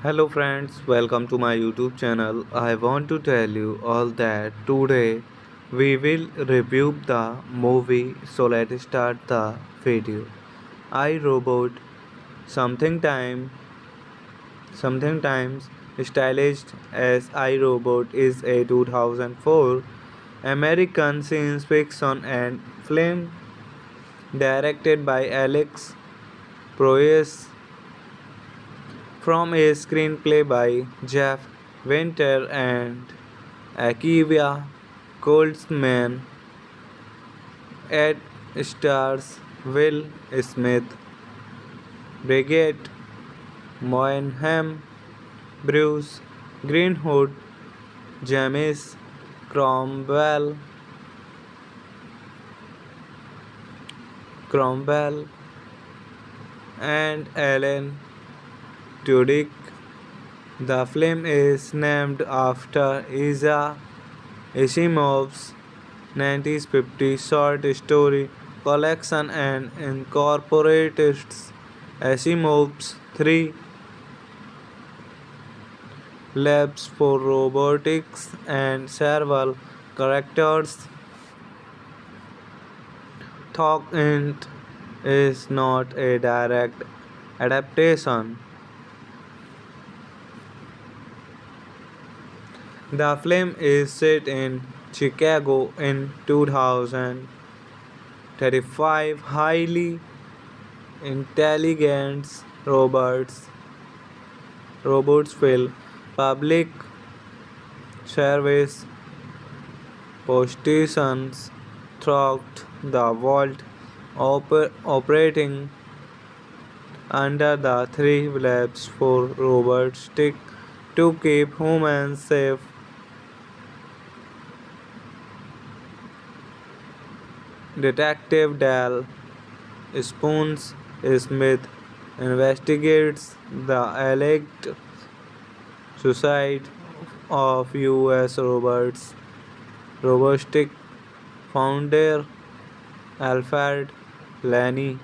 Hello friends, welcome to my YouTube channel. I want to tell you all that today we will review the movie, so let's start the video. I Robot, something time something times stylized as I Robot is a 2004 American science fiction and film directed by Alex Proyas from a screenplay by Jeff Winter and Akiva Goldsman. It stars Will Smith, Brigitte Moynihan, Bruce Greenwood, James Cromwell, and Alan Tudyk. The film is named after Isaac Asimov's 1950 short story collection and incorporates Asimov's three labs for robotics and several characters. Thought Int is not a direct adaptation. The film is set in Chicago in 2035. Highly intelligent robots fill public service positions throughout the world, operating under the three labs for robotics to keep humans safe. Detective Dal Spoons Smith investigates the alleged suicide of U.S. robotic founder Alfred Lanny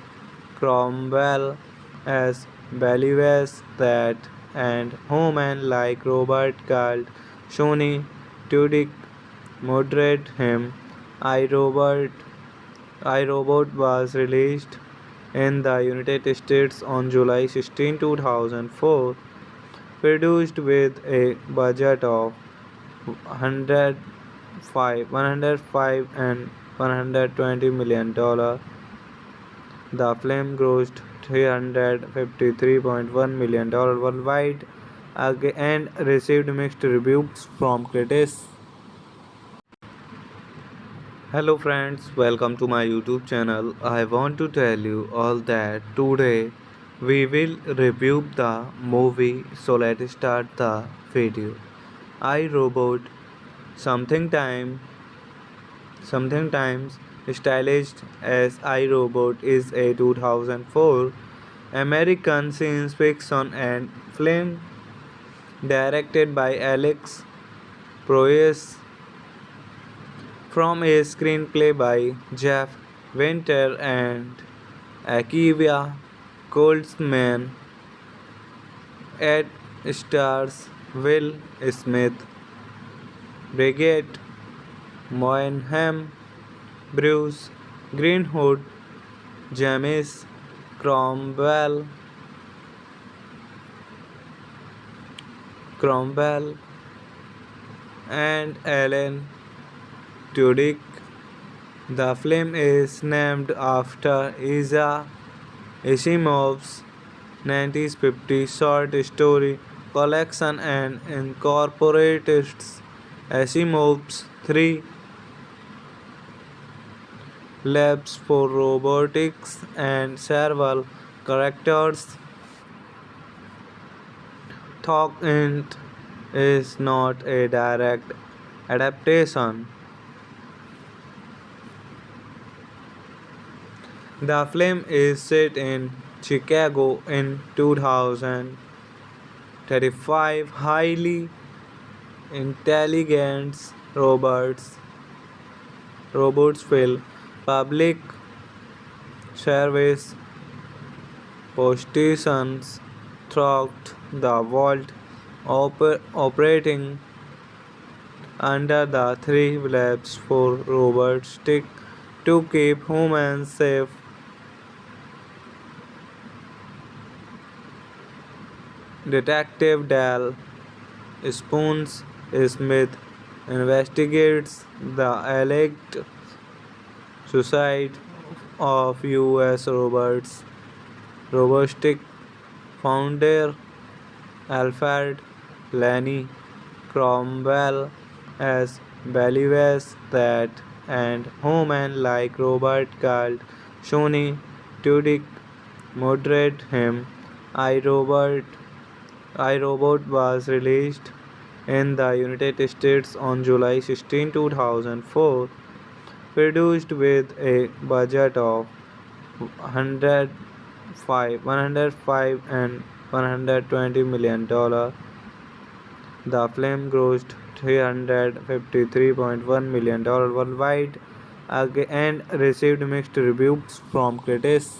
Cromwell, as believes that and human-like robot called Shoni Tudyk murdered him. iRobot iRobot was released in the United States on July 16, 2004, produced with a budget of 105 and $120 million. The film grossed $353.1 million worldwide and received mixed reviews from critics. Hello friends, welcome to my YouTube channel. I want to tell you all that today we will review the movie, so let's start the video. I Robot, something time something times stylized as I Robot, is a 2004 American science fiction and film directed by Alex Proyas from a screenplay by Jeff Winter and Akiva Goldsman. It stars Will Smith, Brigitte Moynihan, Bruce Greenwood, James Cromwell, and Alan Tudyk. The film is named after Isaac Asimov's 1950 short story collection and incorporates Asimov's three labs for robotics and several characters. Thought Int is not a direct adaptation. The film is set in Chicago in 2035. Highly intelligent robots fill public service positions throughout the world, operating under the three labs for robots to keep humans safe. Detective Dal Spoons Smith investigates the alleged suicide of U.S. robotic founder Alfred Lenny Cromwell, as believes that and human-like robot called Shoni Tudyk moderate him. iRobot iRobot was released in the United States on July 16, 2004, produced with a budget of 105 and $120 million. The film grossed $353.1 million worldwide and received mixed reviews from critics.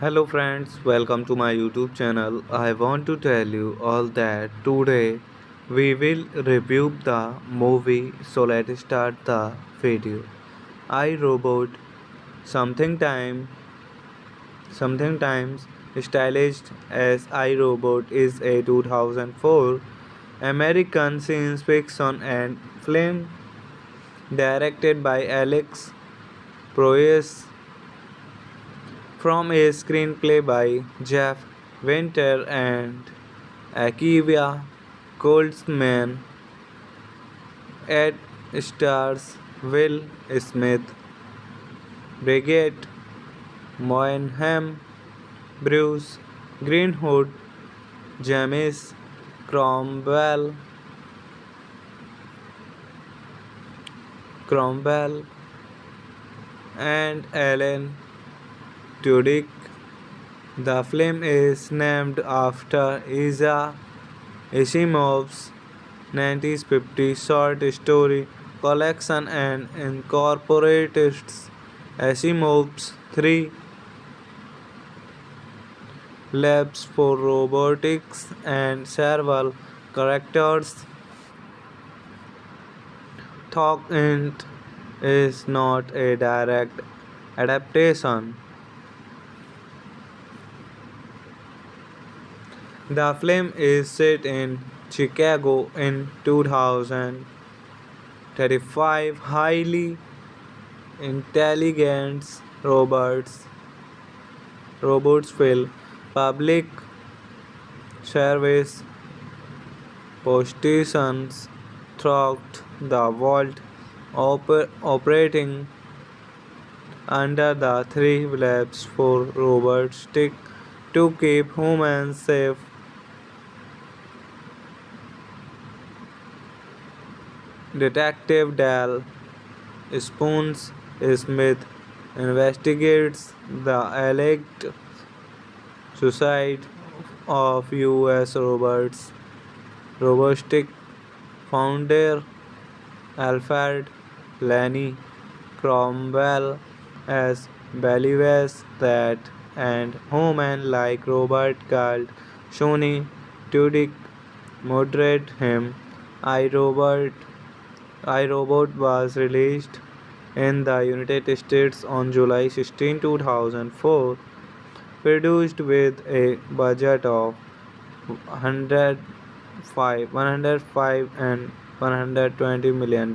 Hello friends, welcome to my YouTube channel. I want to tell you all that today we will review the movie, so let's start the video. I Robot, something time something times stylized as I Robot, is a 2004 American science fiction and film directed by Alex Proyas from a screenplay by Jeff Winter and Akiva Goldsman. It stars Will Smith, Brigitte Moynihan, Bruce Greenwood, James Cromwell, and Alan Tudyk. The film is named after Isaac Asimov's 1950 short story collection and incorporates Asimov's three labs for robotics and several characters. Thought Int is not a direct adaptation. The film is set in Chicago in 2035. Highly intelligent robots fill public service positions throughout the world, operating under the three labs for robotics to keep humans safe. Detective Dal Spoons Smith investigates the alleged suicide of U.S. robotic founder Alfred Lanny Cromwell, as believes that and human-like robot called Shoni Tudyk moderate him. iRobot iRobot was released in the United States on July 16, 2004, produced with a budget of 105 and $120 million.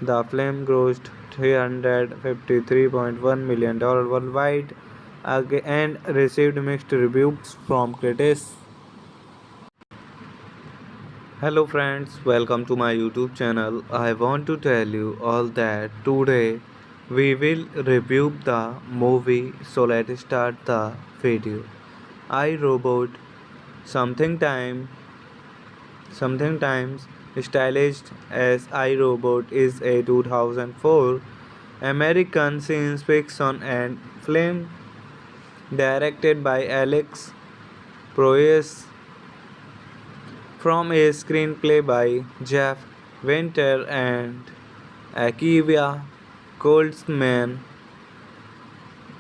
The film grossed $353.1 million worldwide and received mixed reviews from critics. Hello friends, welcome to my YouTube channel. I want to tell you all that today we will review the movie, so let's start the video. I Robot, something time something times stylized as iRobot, is a 2004 American science fiction and film directed by Alex Proyas from a screenplay by Jeff Winter and Akiva Goldsman.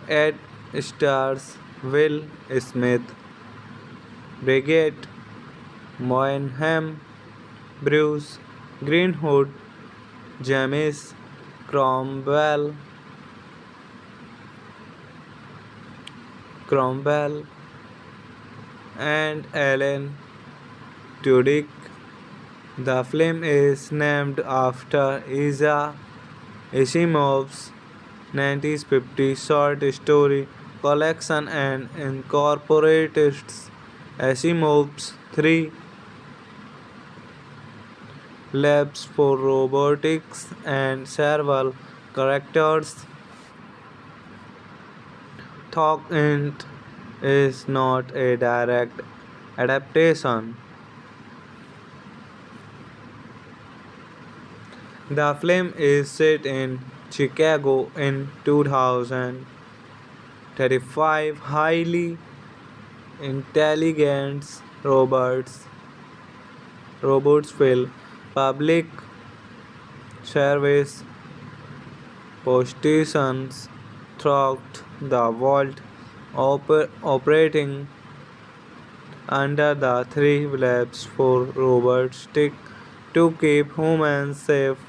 It stars Will Smith, Brigitte Moynihan, Bruce Greenwood, James Cromwell, and Alan Tudyk. The film is named after Isaac Asimov's 1950 short story collection and incorporates Asimov's three labs for robotics and several characters. Though it is not a direct adaptation, the film is set in Chicago in 2035. Highly intelligent robots fill public service positions throughout the world, operating under the three labs for robotics to keep humans safe.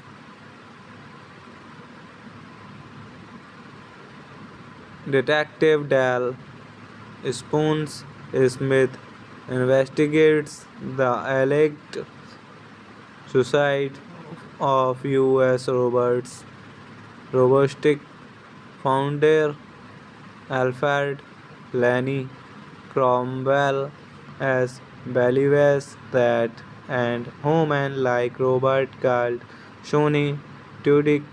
Detective Dal Spoons Smith investigates the alleged suicide of U.S. robotic founder Alfred Lanny Cromwell, as believes that and human-like robot called Shoni Tudyk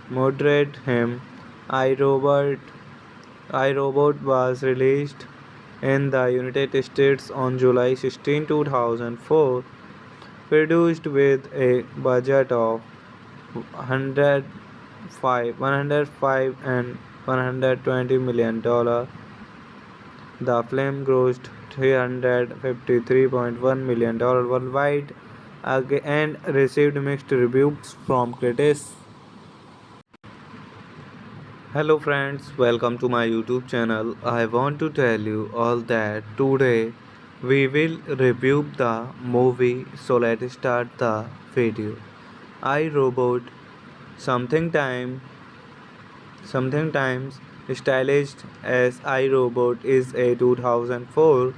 moderate him. iRobot iRobot was released in the United States on July 16, 2004, produced with a budget of 105 and $120 million. The film grossed $353.1 million worldwide and received mixed reviews from critics. Hello friends, welcome to my YouTube channel. I want to tell you all that today we will review the movie, so let's start the video. I Robot, something time something times stylized as iRobot, is a 2004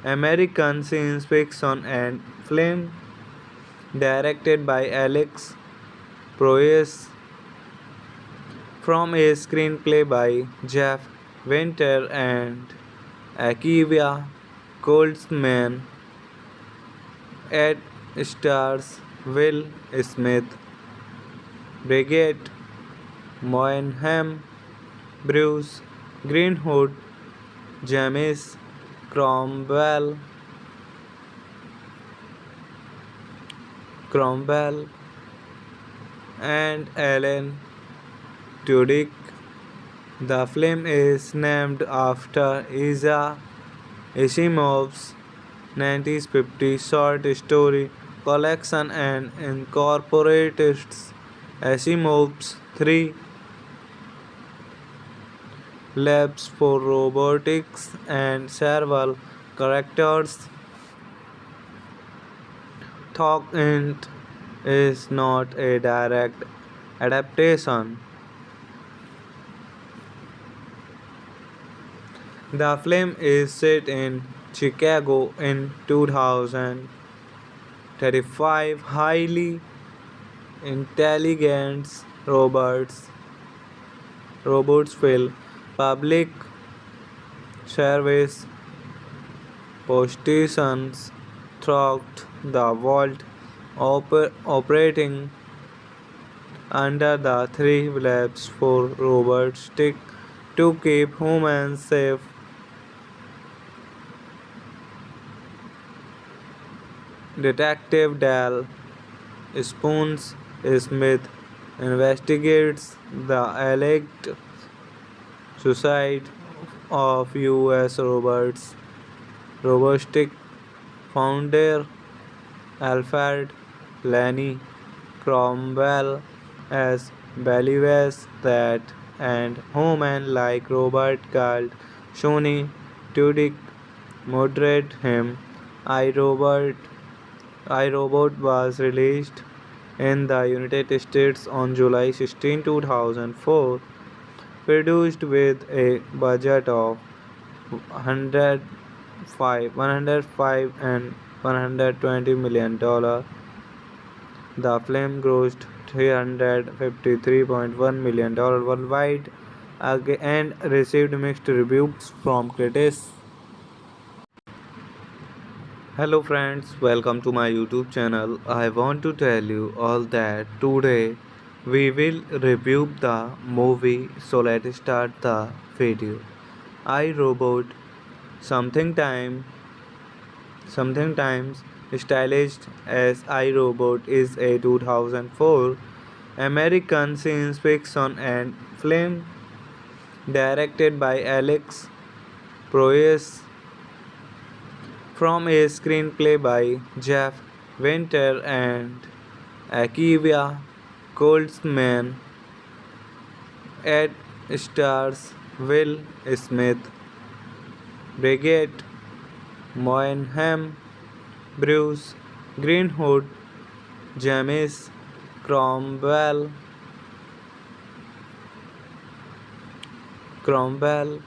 American science fiction and film directed by Alex Proyas from a screenplay by Jeff Winter and Akiva Goldsman. It stars Will Smith, Brigitte Moynihan, Bruce Greenwood, James Cromwell, and Alan Tudyk. The film is named after Isaac Asimov's 1950 short story collection and incorporates Asimov's three labs for robotics and several characters. Thought is not a direct adaptation. The film is set in Chicago in 2035. Highly intelligent robots fill public service positions throughout the world, operating under the three labs for robotics to keep humans safe. Detective Dal Spoons Smith investigates the alleged suicide of U.S. robotic founder Alfred Lanny Cromwell, as believes that and human-like robot called Shoni Tudyk murdered him. iRobot iRobot was released in the United States on July 16, 2004, produced with a budget of 105 and $120 million. The film grossed $353.1 million worldwide and received mixed reviews from critics. Hello friends, welcome to my YouTube channel. I want to tell you all that today we will review the movie, so let's start the video. I Robot, something time something times stylized as I Robot, is a 2004 American science fiction and film directed by Alex Proyas from a screenplay by Jeff Winter and Akiva Goldsman. It stars Will Smith, Brigitte Moynihan, Bruce Greenwood, James Cromwell, Cromwell,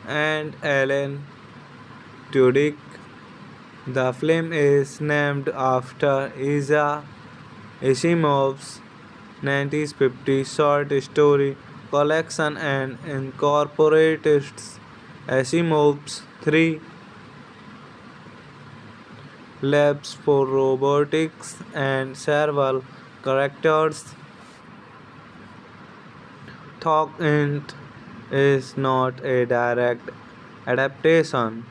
and Alan Tudyk. The film is named after Isaac Asimov's 1950 short story collection and incorporates Asimov's three labs for robotics and several characters. Thought is not a direct adaptation.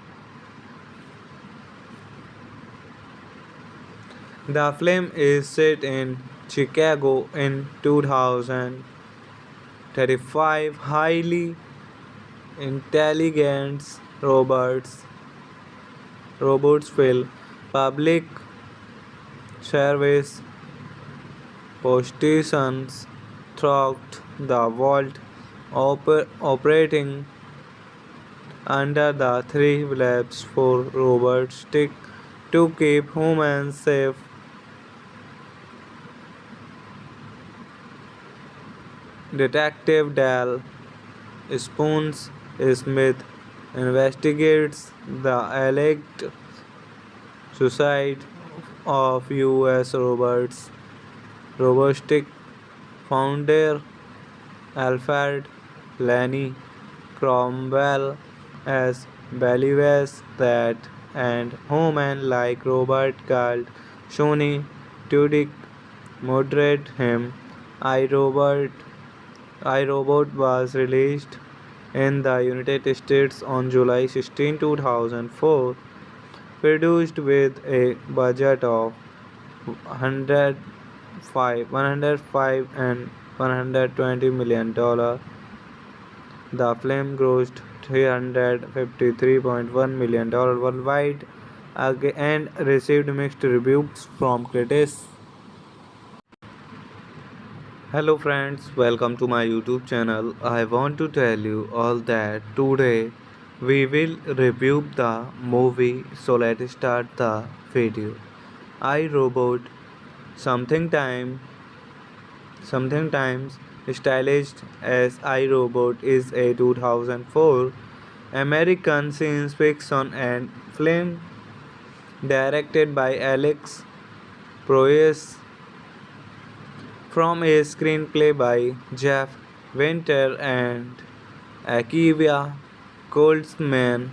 The film is set in Chicago in 2035. Highly intelligent robots fill public service positions throughout the world, operating under the three labs for robotics to keep humans safe. Detective Dal Spoons Smith investigates the alleged suicide of U.S. robotic founder Alfred Lanny Cromwell as believes that and human-like robot called Shoni Tudyk moderate him. iRobot iRobot was released in the United States on July 16, 2004, produced with a budget of 105 and $120 million. The film grossed $353.1 million worldwide and received mixed reviews from critics. Hello friends, welcome to my YouTube channel. I want to tell you all that today we will review the movie, so let's start the video. I Robot, something time something times stylized as iRobot, is a 2004 American science fiction and film directed by Alex Proyas from a screenplay by Jeff Winter and Akiva Goldsman.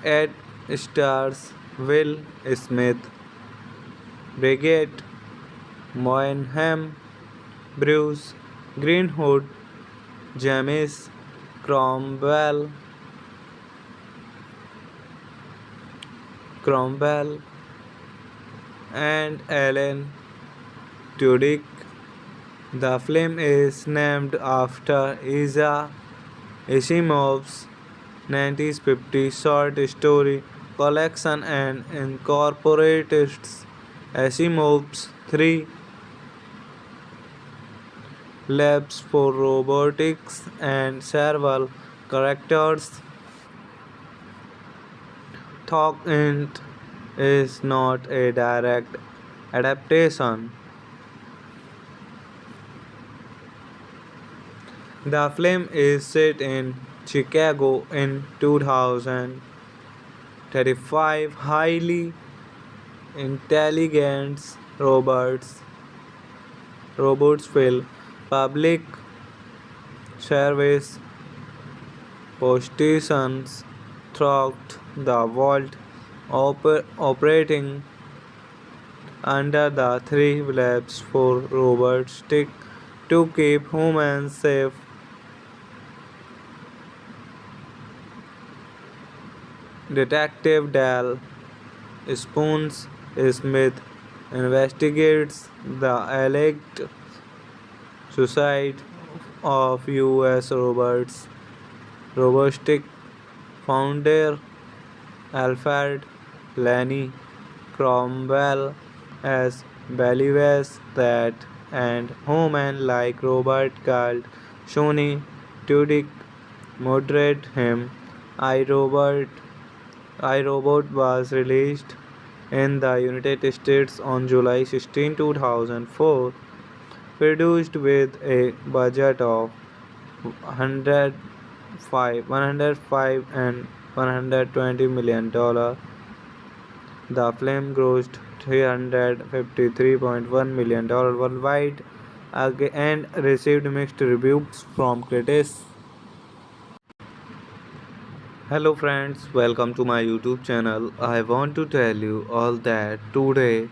It stars Will Smith, Brigitte Moynihan, Bruce Greenwood, James Cromwell, and Alan Tudyk. The film is named after Isaac Asimov's 1950 short story collection and incorporates Asimov's three labs for robotics and several characters. Thought Int is not a direct adaptation. The film is set in Chicago in 2035. Highly intelligent robots fill public service positions throughout the world, operating under the three labs for robotics to keep humans safe. Detective Dal Spoons Smith investigates the alleged suicide of U.S. robotic founder Alfred Lanny Cromwell as believes that and human-like robot called Shoni Tudyk moderate him. iRobot iRobot was released in the United States on July 16, 2004, produced with a budget of 105 and $120 million. The film grossed $353.1 million worldwide and received mixed reviews from critics. Hello friends, welcome to my YouTube channel. I want to tell you all that today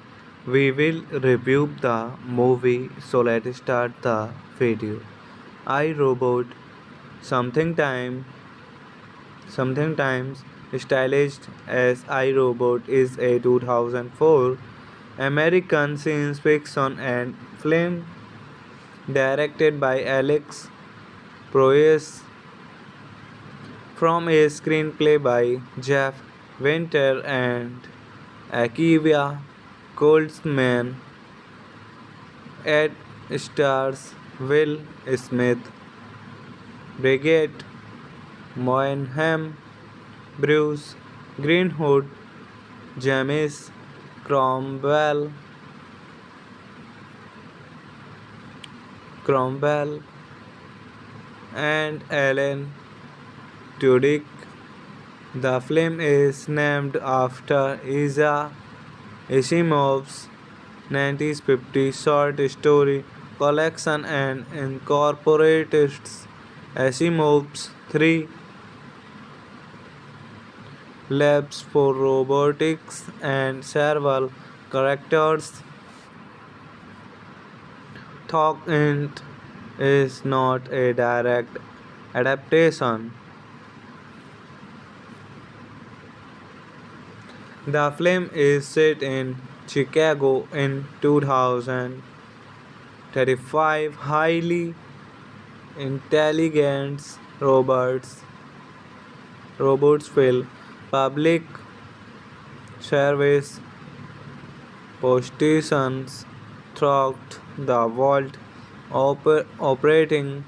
we will review the movie, so let's start the video. iRobot, something time something times stylized as iRobot, is a 2004 American science fiction and film directed by Alex Proyas from a screenplay by Jeff Winter and Akiva Goldsman. It stars Will Smith, Brigitte Moynihan, Bruce Greenwood, James Cromwell, and Alan Tudyk. The film is named after Isaac Asimov's 1950 short story collection and incorporates Asimov's three labs for robotics and several characters. Thought is not a direct adaptation. The film is set in Chicago in 2035. Highly intelligent robots fill public service positions throughout the world, operating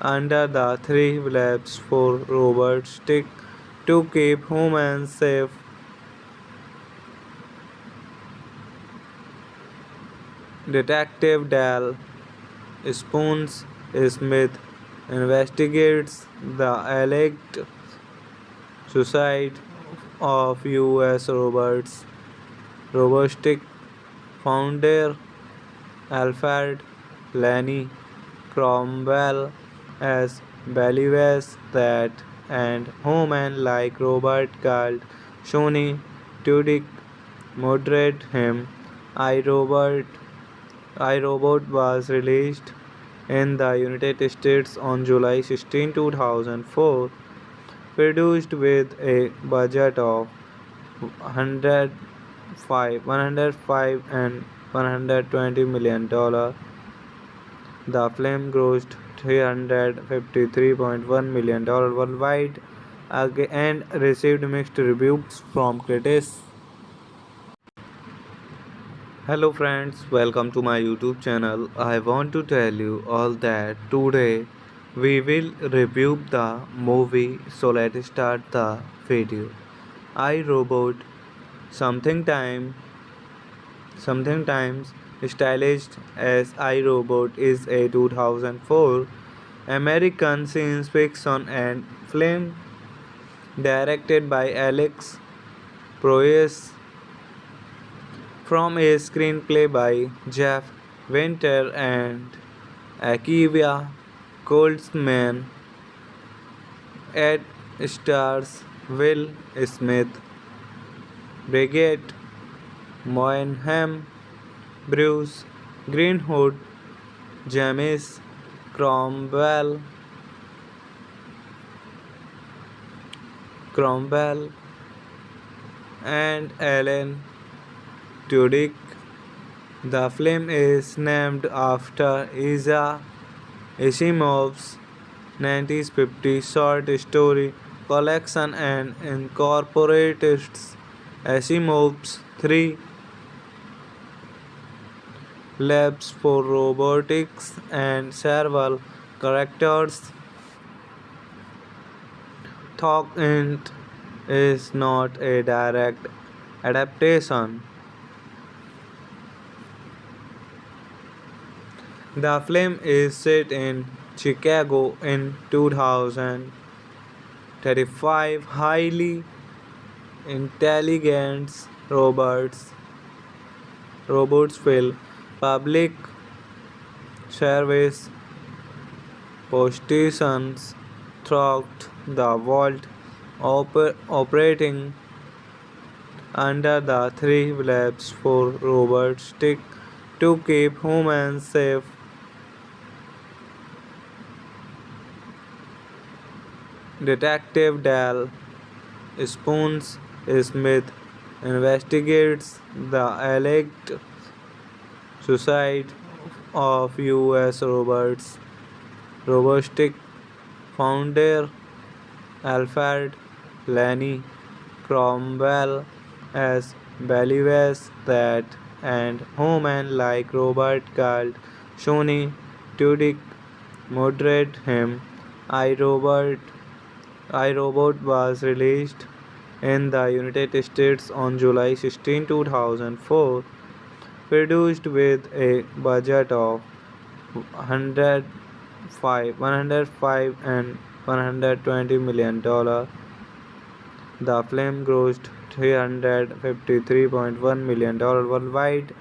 under the three labs for robotics to keep humans safe. Detective Dal Spoons Smith investigates the alleged suicide of U.S. robotic founder Alfred Lanny Cromwell as believes that and human-like robot called Shoni Tudyk moderate him. iRobot iRobot was released in the United States on July 16, 2004, produced with a budget of 105 and $120 million. The film grossed $353.1 million worldwide and received mixed reviews from critics. Hello friends, welcome to my YouTube channel. I want to tell you all that today we will review the movie, so let's start the video. I Robot, something time sometimes stylized as I Robot, is a 2004 American science fiction and film directed by Alex Proyas from a screenplay by Jeff Winter and Akiva Goldsman. It stars Will Smith, Brigitte Moynihan, Bruce Greenwood, James Cromwell, and Alan Tudyk. The film is named after Isaac Asimov's 1950 short story collection and incorporates Asimov's three labs for robotics and several characters. Thought is not a direct adaptation. The film is set in Chicago in 2035. Highly intelligent robots fill public service positions throughout the world, operating under the three labs for robotics to keep humans safe. Detective Dal Spoons Smith investigates the alleged suicide of U.S. robotic founder Alfred Lanny Cromwell as believes that and human-like robot called Shoni Tudyk moderate him. iRobot iRobot was released in the United States on July 16, 2004, produced with a budget of 105 and $120 million. The film grossed $353.1 million worldwide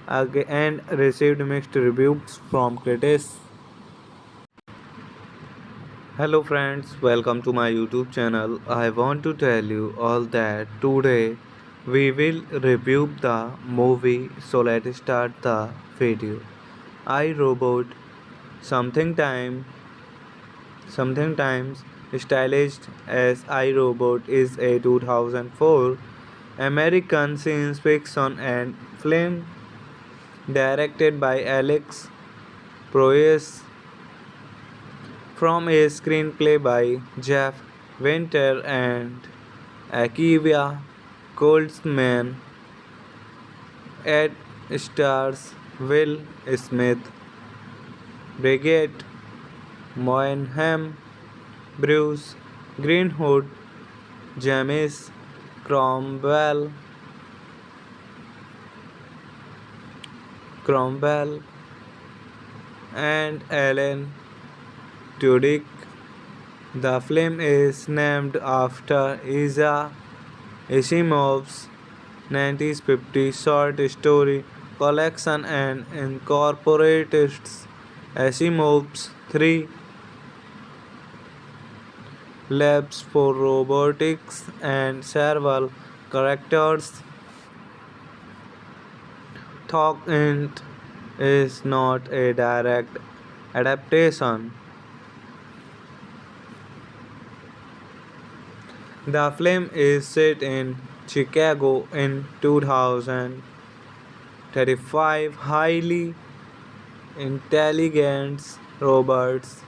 and received mixed reviews from critics. Hello friends, welcome to my YouTube channel. I want to tell you all that today we will review the movie, so let's start the video. I Robot, something time something times stylized as I Robot, is a 2004 American science fiction and film directed by Alex Proyas from a screenplay by Jeff Winter and Akiva Goldsman. It stars Will Smith, Brigitte Moynihan, Bruce Greenwood, James Cromwell, and Alan Tudyk. The film is named after Isaac Asimov's 1950 short story collection and incorporates Asimov's three labs for robotics and several characters. Thought Int is not a direct adaptation. The film is set in Chicago in 2035. Highly intelligent robots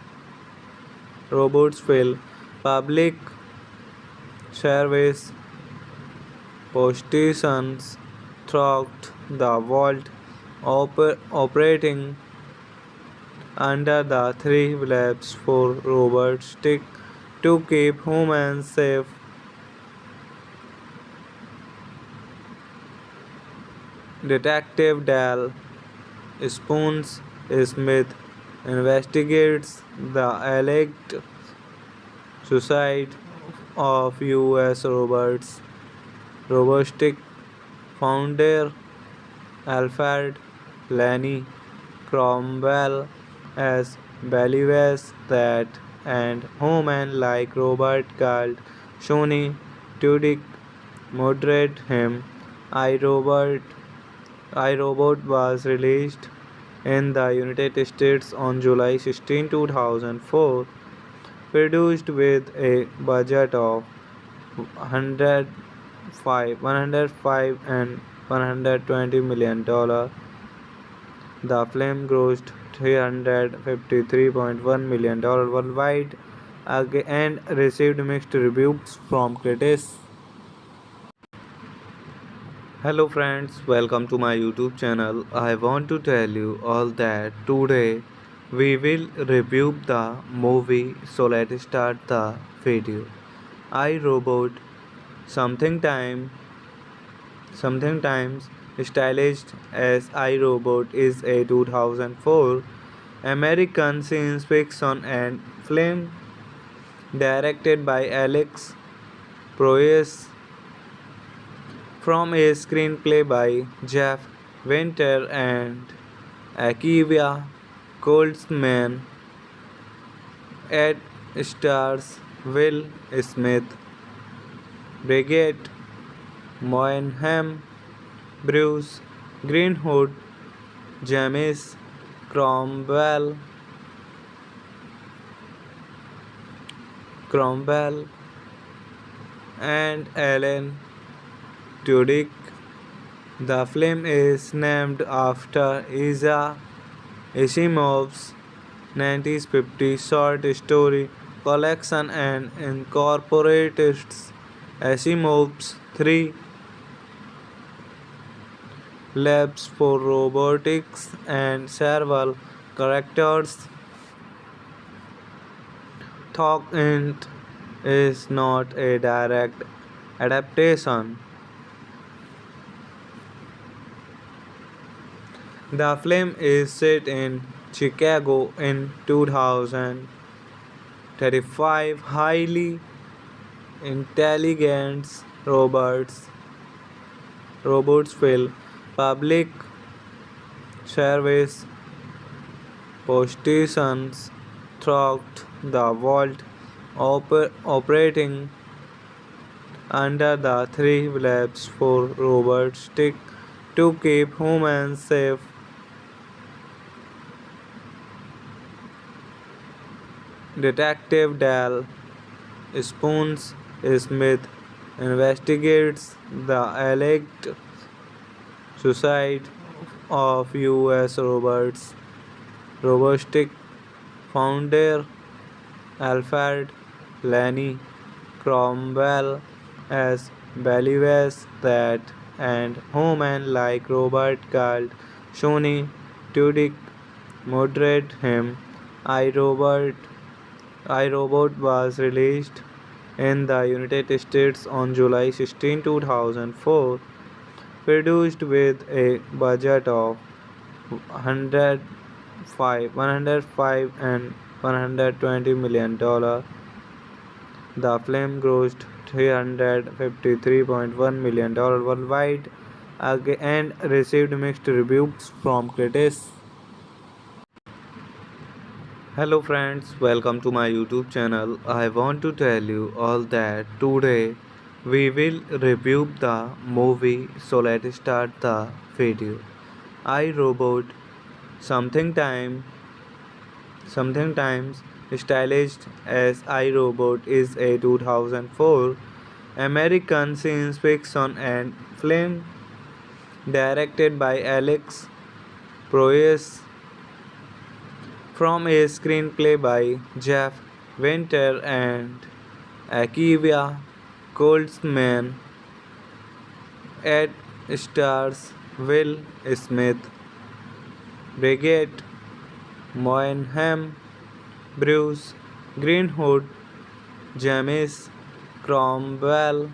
fill public service positions throughout the world, operating under the three labs for robotics to keep humans safe. Detective Dal Spoons Smith investigates the alleged suicide of U.S. robotic founder Alfred Lanny Cromwell, as believes that and human-like robot called Shoni Tudyk murdered him. iRobot iRobot was released in the United States on July 16, 2004, produced with a budget of 105 and $120 million. The film grossed $353.1 million worldwide and received mixed reviews from critics. Hello friends, welcome to my YouTube channel. I want to tell you all that today we will review the movie, so let's start the video. I Robot, something time something times stylized as I Robot, is a 2004 American science fiction and film directed by Alex Proyas from a screenplay by Jeff Winter and Akiva Goldsman. It stars Will Smith, Brigitte Moynihan, Bruce Greenwood, James Cromwell, and Alan Tudyk. The film is named after Isaac Asimov's 1950 short story collection and incorporates Asimov's three labs for robotics and several characters. Thought Int is not a direct adaptation. The film is set in Chicago in 2035. 35 highly intelligent robots fill public service positions throughout the world, operating under the three labs for robots to keep humans safe. Detective Dal Spoons Smith investigates the alleged suicide of US robotic founder Alfred Lanny Cromwell as believes that and human-like robot called Shoni Tudyk moderate him. iRobot iRobot was released in the United States on July 16, 2004, produced with a budget of 105 and $120 million. The film grossed $353.1 million worldwide and received mixed reviews from critics. Hello friends, welcome to my YouTube channel. I want to tell you all that today we will review the movie, so let's start the video. I Robot something time something times stylized as iRobot is a 2004 American science fiction and film directed by Alex Proyas from a screenplay by Jeff Winter and Akiva Goldsman. It stars Will Smith, Brigitte Moynihan, Bruce Greenwood, James Cromwell,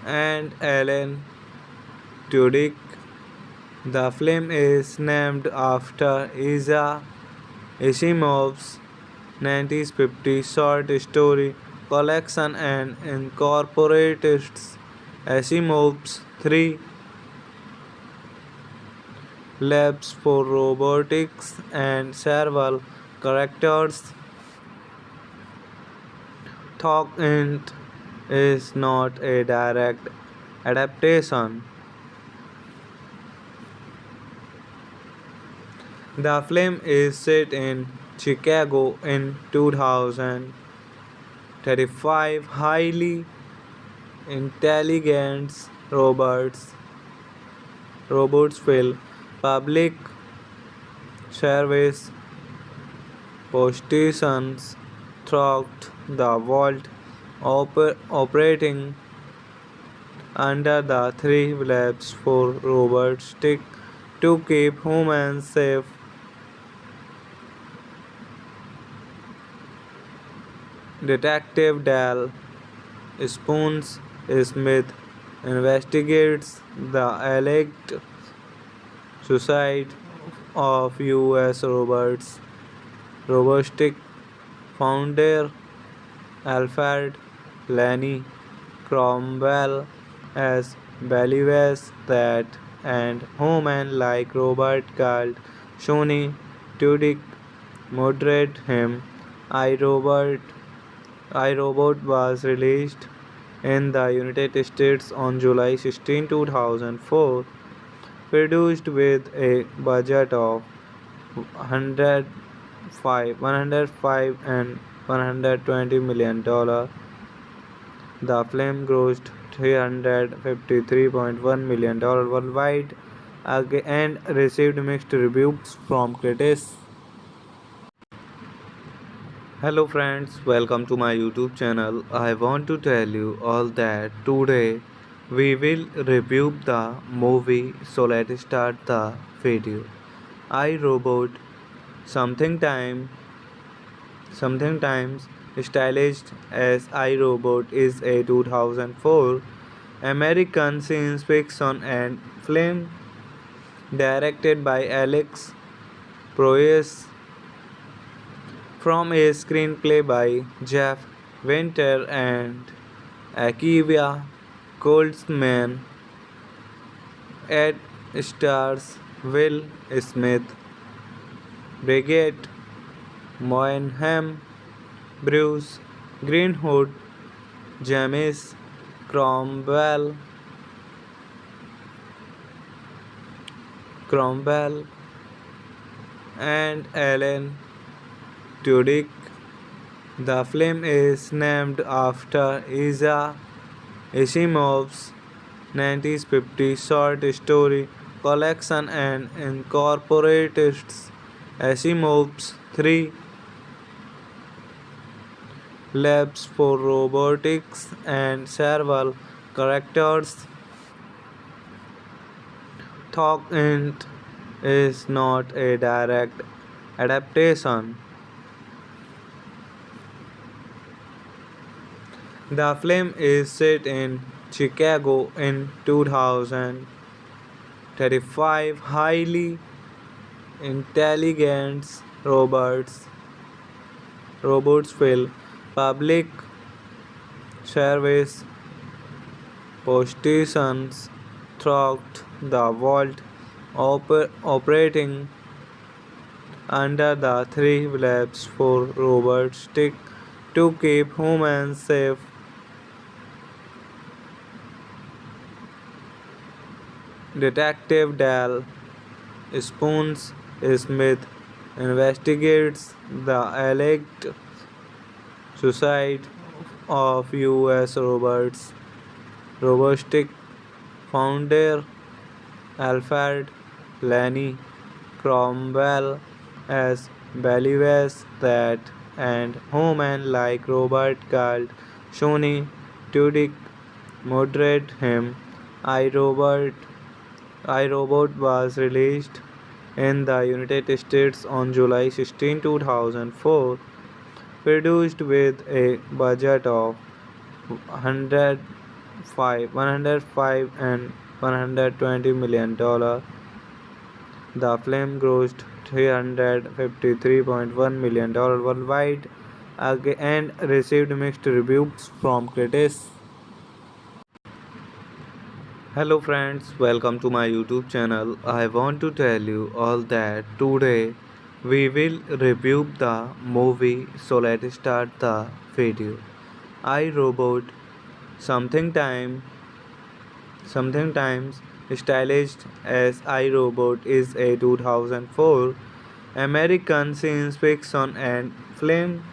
and Alan Tudyk. The film is named after Isaac Asimov's 1950 short story collection and incorporates Asimov's three labs for robotics and several characters. Though is not a direct adaptation. The film is set in Chicago in 2035. Highly intelligent robots fill public service positions throughout the world, operating under the three labs for robots to keep humans safe. Detective Dal Spoons Smith investigates the alleged suicide of US robotic founder Alfred Lanny Cromwell as believes that and human-like robot called Shoni Tudyk moderate him. iRobot iRobot was released in the United States on July 16, 2004, produced with a budget of 105 and $120 million. The film grossed $353.1 million worldwide and received mixed reviews from critics. Hello friends, welcome to my YouTube channel. I want to tell you all that today we will review the movie, so let's start the video. I Robot something times stylized as iRobot is a 2004 American science fiction and film directed by Alex Proyas, from a screenplay by Jeff Winter and Akivia Goldsman. It stars Will Smith, Brigitte Moynihan, Bruce Greenwood, James Cromwell, and Alan Tudyk. The film is named after Isaac Asimov's 1950 short story collection and incorporates Asimov's three labs for robotics and several characters. Thought is not a direct adaptation. The film is set in Chicago in 2035. Highly intelligent robots fill public service positions throughout the world, operating under the three labs for robotics to keep humans safe. Detective Dal Spoons Smith investigates the alleged suicide of U.S. robotic founder Alfred Lanny Cromwell, as believes that and human-like robot called Shoni Tudyk murdered him. iRobot iRobot was released in the United States on July 16, 2004, produced with a budget of 105 and $120 million. The film grossed $353.1 million worldwide and received mixed reviews from critics. Hello friends, welcome to my YouTube channel. I want to tell you all that today we will review the movie, so let's start the video. I Robot, something time sometimes stylized as I Robot, is a 2004 American science fiction and film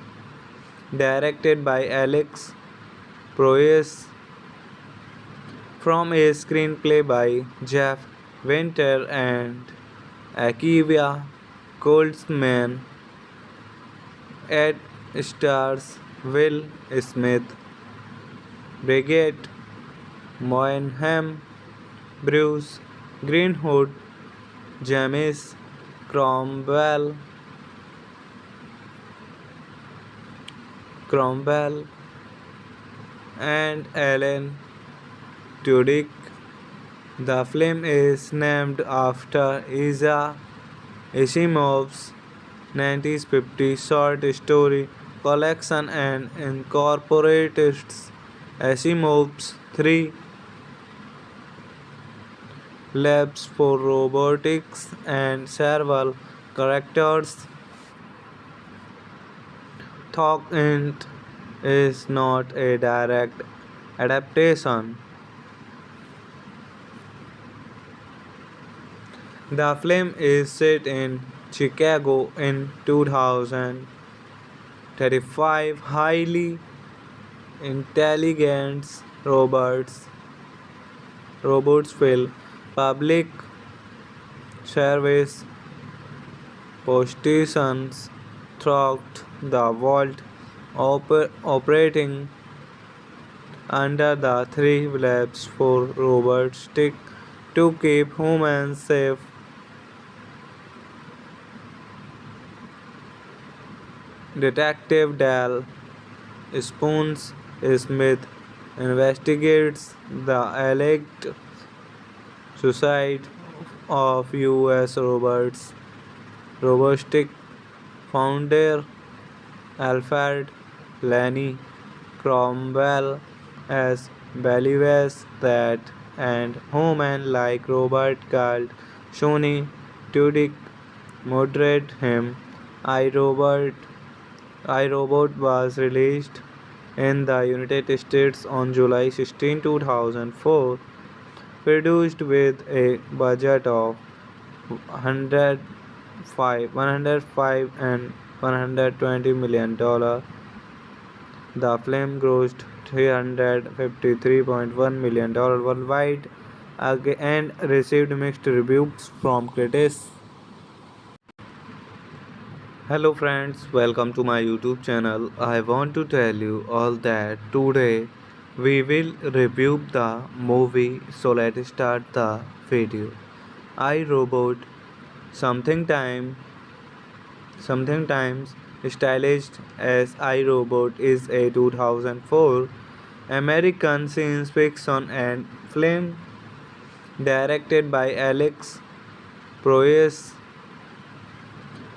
directed by Alex Proyas, from a screenplay by Jeff Winter and Akivia Goldsman. It stars Will Smith, Brigitte Moynihan, Bruce Greenwood, James Cromwell, and Alan Tudyk. The film is named after Isaac Asimov's 1950 short story collection and incorporates Asimov's three labs for robotics and several characters. Thought is not a direct adaptation. The film is set in Chicago in 2035. Highly intelligent robots fill public service positions throughout the world, operating under the three labs for robotics to keep humans safe. Detective Dal Spoons Smith investigates the alleged suicide of US robotics founder Alfred Lanny Cromwell as believes that and human-like robot called Shoni Tudyk moderate him. iRobot iRobot was released in the United States on July 16, 2004, produced with a budget of 105 and $120 million. The film grossed $353.1 million worldwide and received mixed reviews from critics. Hello friends, welcome to my YouTube channel. I want to tell you all that today we will review the movie, so let's start the video. I Robot, something time something times stylized as iRobot, is a 2004 American science fiction and film directed by Alex Proyas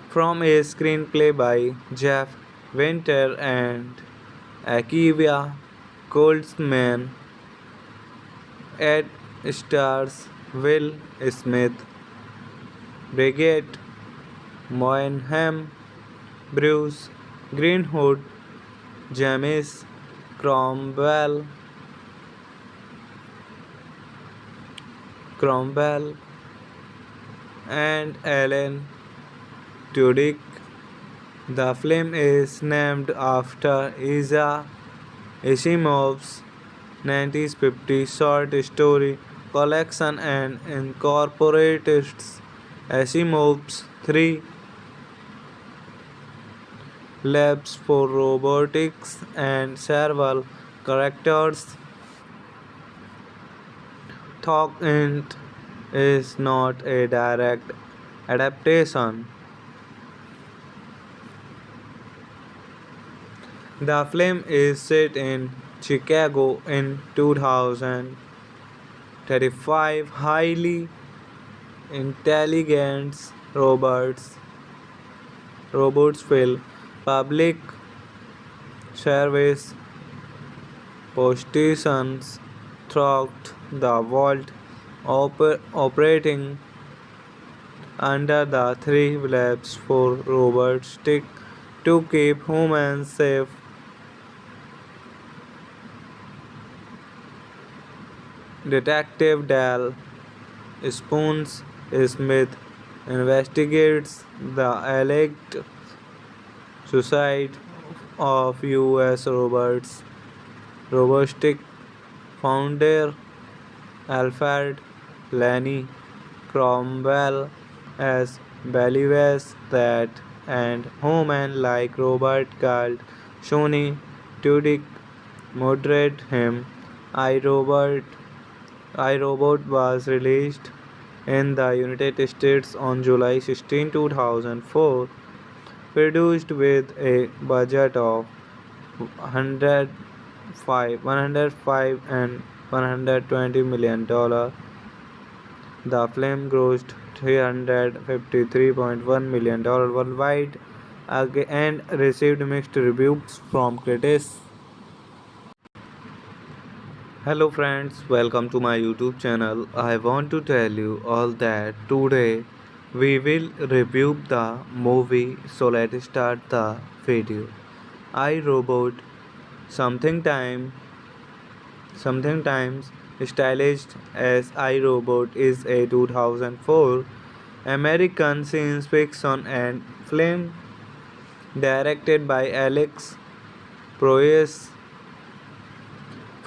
from a screenplay by Jeff Winter and Akiva Goldsman. It stars Will Smith, Brigitte Moynihan, Bruce Greenwood, James Cromwell, and Alan Tudyk. The film is named after Isaac Asimov's 1950 short story collection and incorporates Asimov's three labs for robotics and several characters. Thought Int is not a direct adaptation. The film is set in Chicago in 2035. Highly intelligent robots fill public service positions throughout the world, operating under the three labs for robotics to keep humans safe. Detective Dal Spoons Smith investigates the alleged suicide of US robotic founder Alfred Lanny Cromwell as believes that and human-like robot called Shoni Tudyk moderate him. iRobot iRobot was released in the United States on July 16, 2004, produced with a budget of 105 and $120 million. The film grossed $353.1 million worldwide and received mixed reviews from critics. Hello friends, welcome to my YouTube channel. I want to tell you all that today we will review the movie, so let's start the video. I Robot, something time something times stylized as iRobot, is a 2004 American science fiction and film directed by Alex Proyas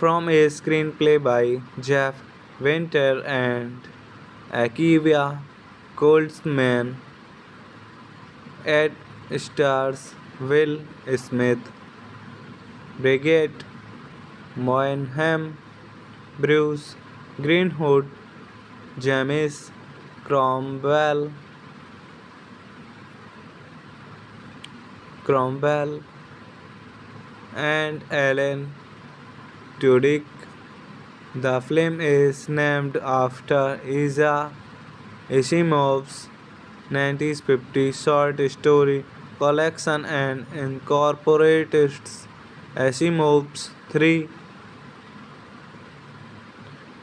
from a screenplay by Jeff Winter and Akiva Goldsman. It stars Will Smith, Brigitte Moynihan, Bruce Greenwood, James Cromwell, and Alan Tudyk. The film is named after Isaac Asimov's 1950 short story collection and incorporates Asimov's three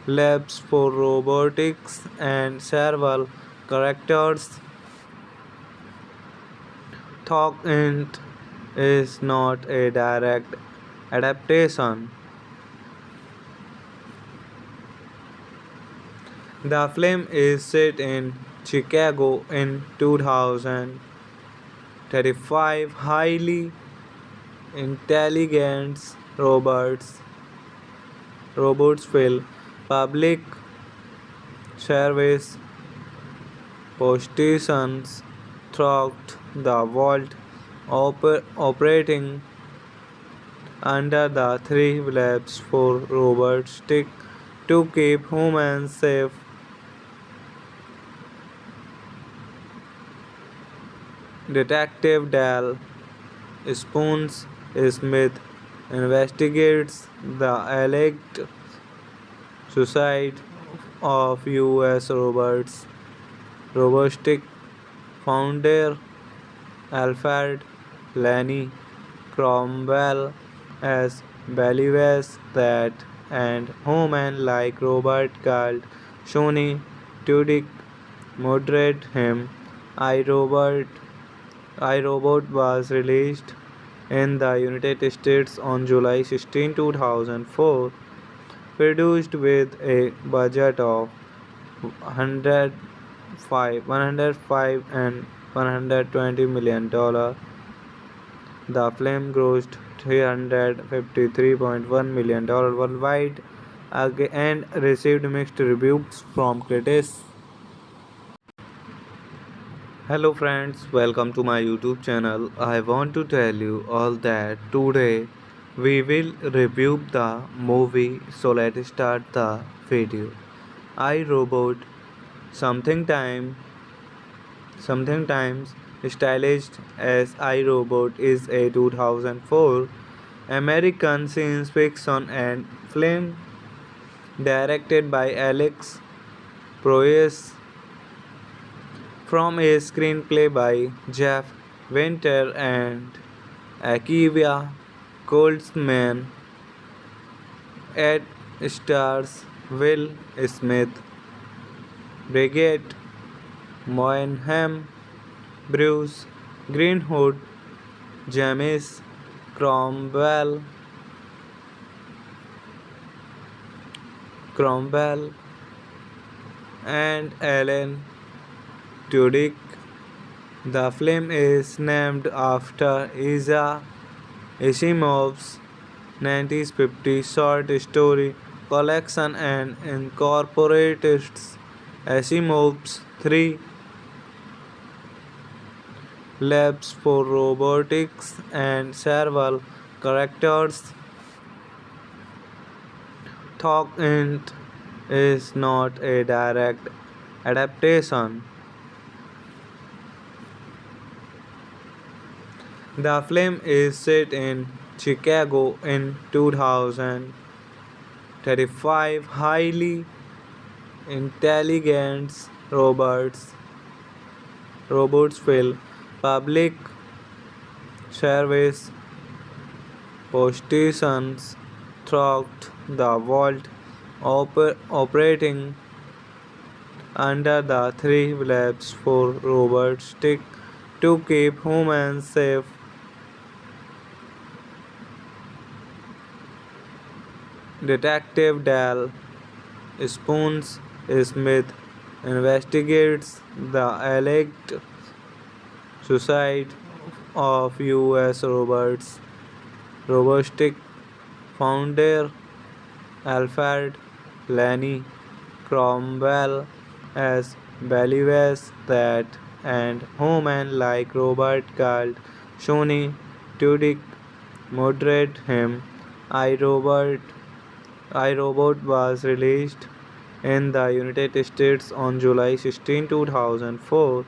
labs for robotics and several characters. Thought is not a direct adaptation. The film is set in Chicago in 2035. Highly intelligent robots fill public service positions throughout the world, operating under the three labs for robots to keep humans safe. Detective Dal Spoons Smith investigates the alleged suicide of U.S. robotic founder Alfred Lanny Cromwell, as believes that and human-like robot called Shoni Tudyk moderate him. iRobot iRobot was released in the United States on July 16, 2004, produced with a budget of 105 and $120 million. The film grossed $353.1 million worldwide and received mixed reviews from critics. Hello friends, welcome to my YouTube channel. I want to tell you all that today we will review the movie, so let's start the video. I Robot, something time something times stylized as I Robot, is a 2004 American science fiction and film directed by Alex Proyas from a screenplay by Jeff Winter and Akiva Goldsman. It stars Will Smith, Brigitte Moynihan, Bruce Greenwood, James Cromwell, and Alan Tudyk. The film is named after Isaac Asimov's 1950 short story collection and incorporates Asimov's three labs for robotics and several characters. Thought is not a direct adaptation. The film is set in Chicago in 2035. Highly intelligent robots fill public service positions throughout the world, operating under the three labs for robots to keep humans safe. Detective Dal Spoons Smith investigates the alleged suicide of U.S. robotic founder Alfred Lanny Cromwell, as believes that and human-like robot called Shoni Tudyk moderate him. iRobot iRobot was released in the United States on July 16, 2004,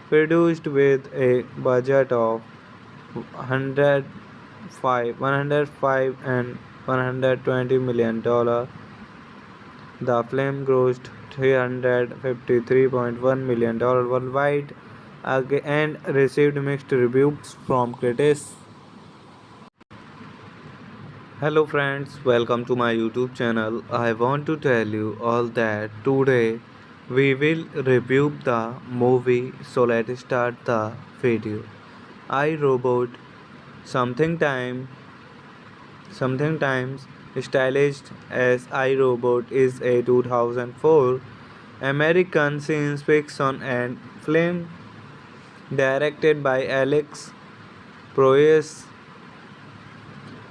produced with a budget of 105 and $120 million. The film grossed $353.1 million worldwide and received mixed reviews from critics. Hello friends, welcome to my YouTube channel. I want to tell you all that today we will review the movie, so let's start the video. I Robot, something time something times stylized as I Robot, is a 2004 American science fiction and film directed by Alex Proyas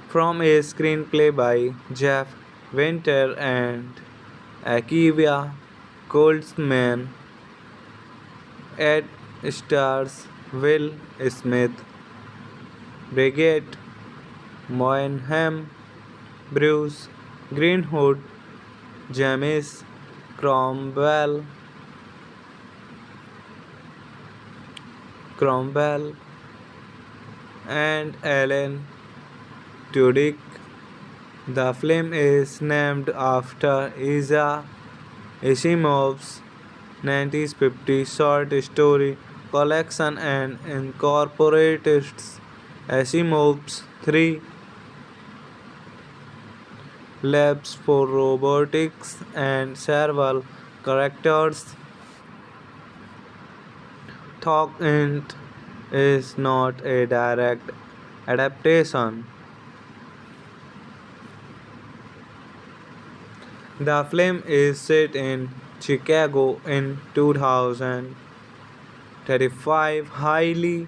from a screenplay by Jeff Winter and Akiva Goldsman. It stars Will Smith, Brigitte Moynihan, Bruce Greenwood, James Cromwell, and Alan Tudyk. The film is named after Isaac Asimov's 1950 short story collection and incorporates Asimov's three labs for robotics and several characters. Thought Int is not a direct adaptation. The film is set in Chicago in 2035. Highly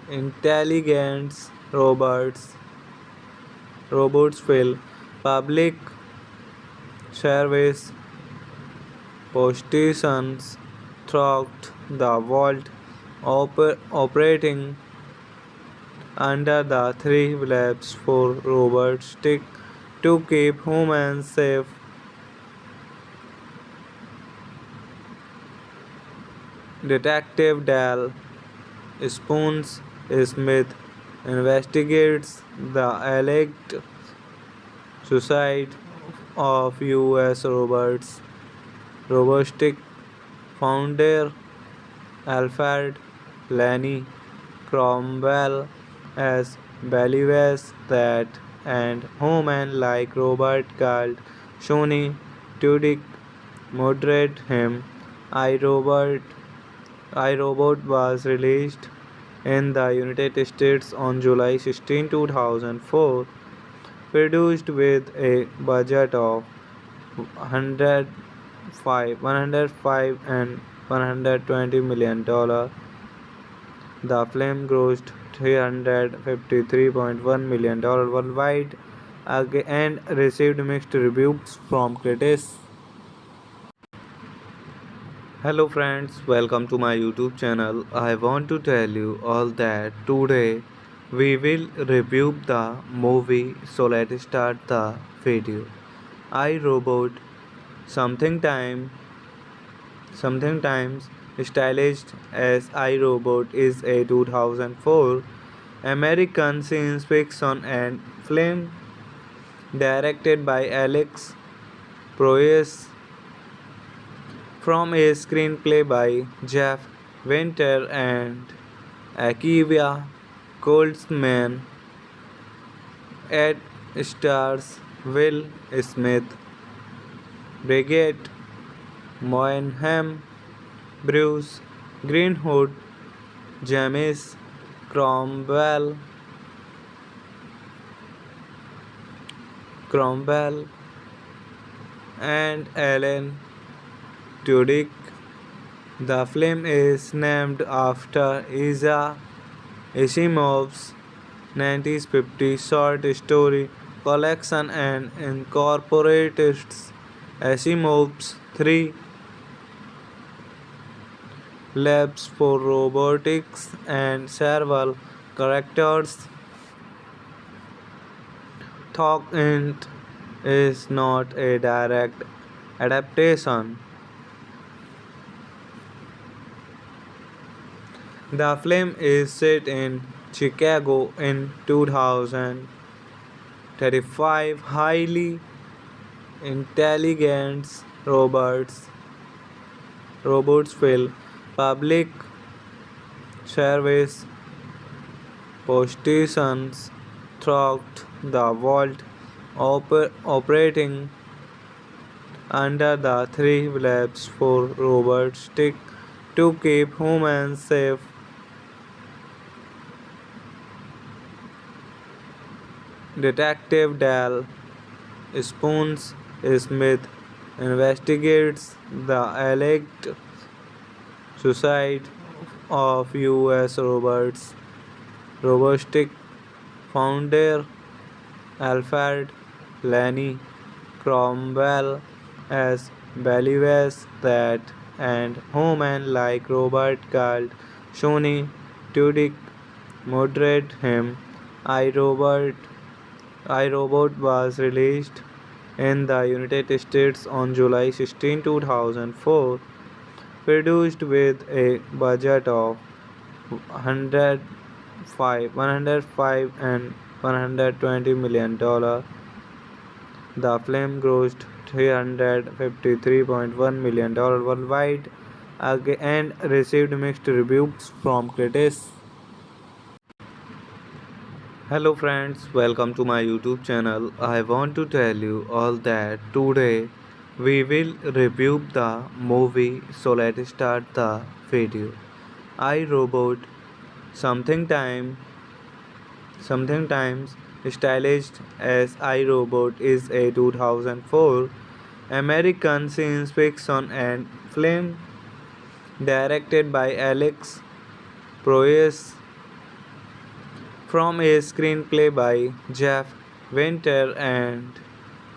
intelligent robots fill public service positions throughout the world, operating under the three labs for robotics to keep humans safe. Detective Dal Spoons Smith investigates the alleged suicide of U.S. robotic founder Alfred Lanny Cromwell, as believes that and human-like robot called Shoni Tudyk murdered him. iRobot iRobot was released in the United States on July 16, 2004, produced with a budget of 105 and $120 million. The film grossed $353.1 million worldwide and received mixed reviews from critics. Hello friends, welcome to my YouTube channel. I want to tell you all that today we will review the movie, so let's start the video. I Robot, something time something times stylized as I Robot, is a 2004 American science fiction and film directed by Alex Proyas from a screenplay by Jeff Winter and Akiva Goldsman. It stars Will Smith, Brigitte Moynihan, Bruce Greenwood, James Cromwell, and Alan Tudyk. The film is named after Isaac Asimov's 1950 short story collection and incorporates Asimov's three labs for robotics and several characters. Thought Int is not a direct adaptation. The film is set in Chicago in 2035. Highly intelligent robots robots fill public service positions throughout the world, operating under the three labs for robots to keep humans safe. Detective Dal Spoons Smith investigates the alleged suicide of US robotic founder Alfred Lanny Cromwell as believes that and human-like robot called Shoni Tudyk moderate him. iRobot iRobot was released in the United States on July 16, 2004, produced with a budget of 105 and $120 million. The film grossed $353.1 million worldwide and received mixed reviews from critics. Hello friends, welcome to my YouTube channel. I want to tell you all that today we will review the movie, so let's start the video. I Robot, something time something times stylized as iRobot, is a 2004 American science fiction and film directed by Alex Proyas from a screenplay by Jeff Winter and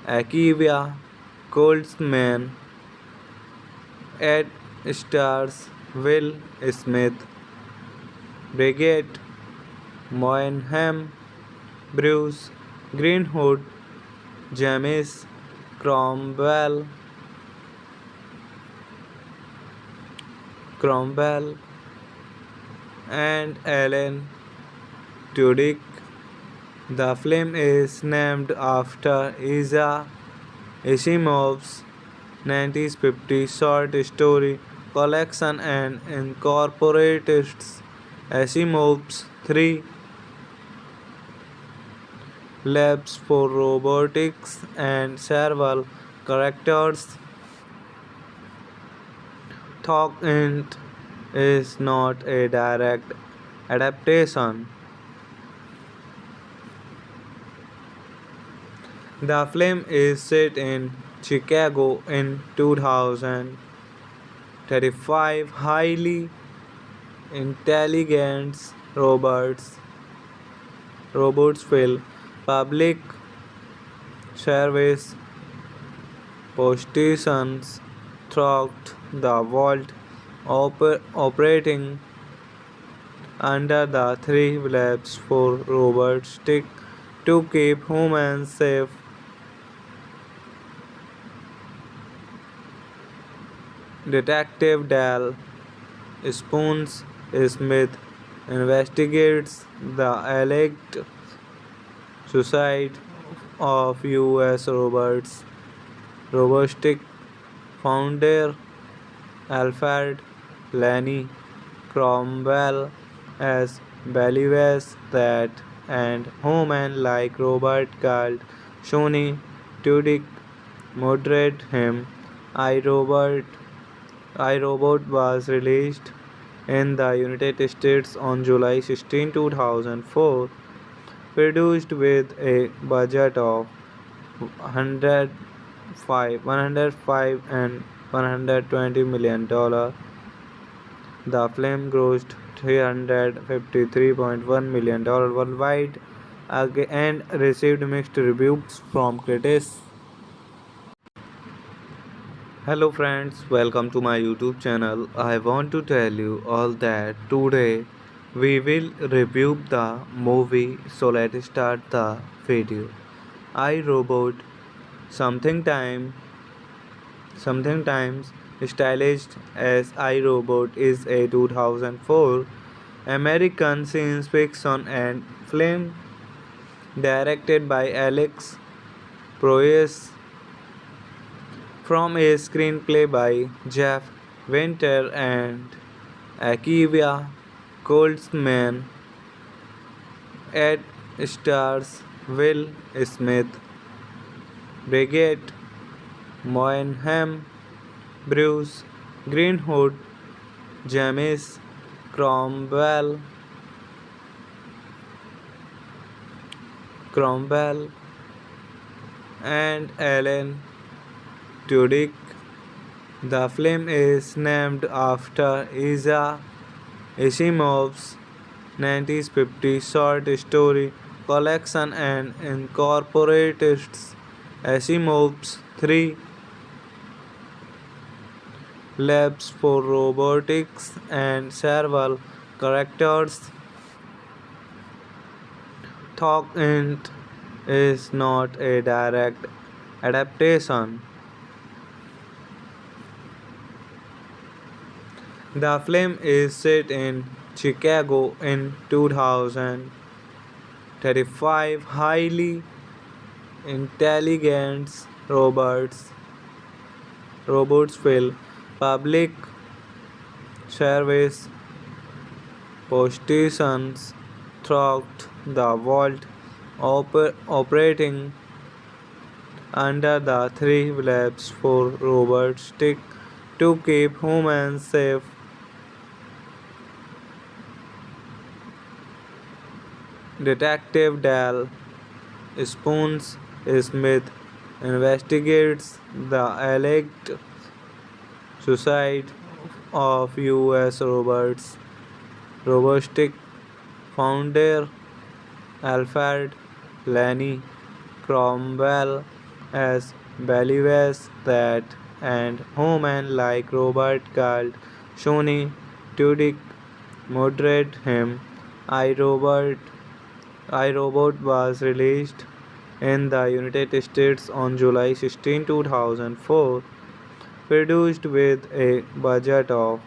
Akiva Goldsman. It stars Will Smith, Brigitte Moynihan, Bruce Greenwood, James Cromwell, and Alan Tudyk. The film is named after Isaac Asimov's 1950 short story collection and incorporates Asimov's three labs for robotics and several characters. Thought Int is not a direct adaptation. The film is set in Chicago in 2035. Highly intelligent robots fill public service positions throughout the world, operating under the three labs for robots to keep humans safe. Detective Dal Spoons Smith investigates the alleged suicide of US robotic founder Alfred Lanny Cromwell as believes that and human-like robot called Shoni Tudyk moderate him. iRobot iRobot was released in the United States on July 16, 2004, produced with a budget of 105 and $120 million. The film grossed $353.1 million worldwide and received mixed reviews from critics. Hello friends, welcome to my YouTube channel. I want to tell you all that today we will review the movie, so let's start the video. I Robot, something time something times stylized as iRobot, is a 2004 American science fiction and film directed by Alex Proyas from a screenplay by Jeff Winter and Akivia Goldsman. Ed stars Will Smith, Brigette Moynihan, Bruce Greenwood, James Cromwell, and Alan Tudyk. The film is named after Isaac Asimov's 1950 short story collection and incorporates Asimov's three labs for robotics and several characters. Thought is not a direct adaptation. The film is set in Chicago in 2035. Highly intelligent robots fill public service positions throughout the world, operating under the three labs for robotics to keep humans safe. Detective Dal Spoons Smith investigates the alleged suicide of U.S. robotic founder Alfred Lanny Cromwell, as believes that and human-like robot called Shoni Tudyk murdered him. iRobot iRobot was released in the United States on July 16, 2004, produced with a budget of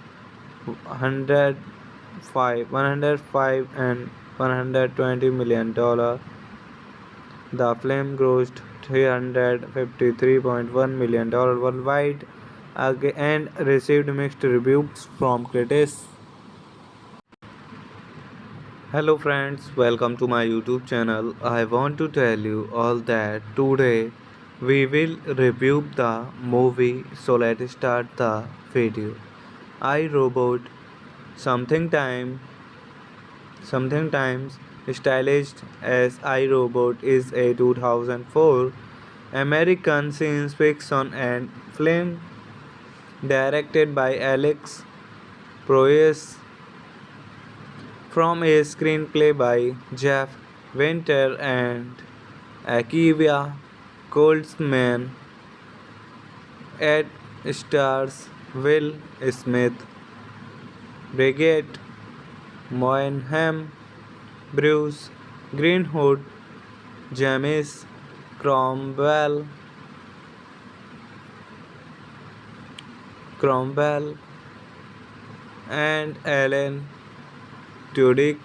105 and $120 million. The film grossed $353.1 million worldwide and received mixed reviews from critics. Hello friends, welcome to my YouTube channel. I want to tell you all that today we will review the movie, so let's start the video. I Robot, something time something times stylized as I Robot, is a 2004 American science fiction and film directed by Alex Proyas from a screenplay by Jeff Winter and Akivia Goldsman. It stars Will Smith, Brigette Moynihan, Bruce Greenwood, James Cromwell, and Alan Tudyk.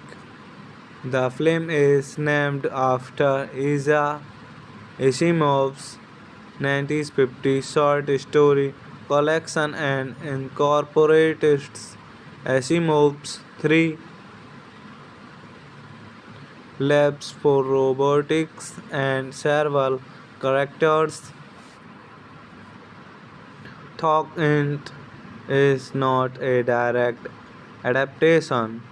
The film is named after Isaac Asimov's 1950 short story collection and incorporates Asimov's three labs for robotics and several characters. Thought is not a direct adaptation.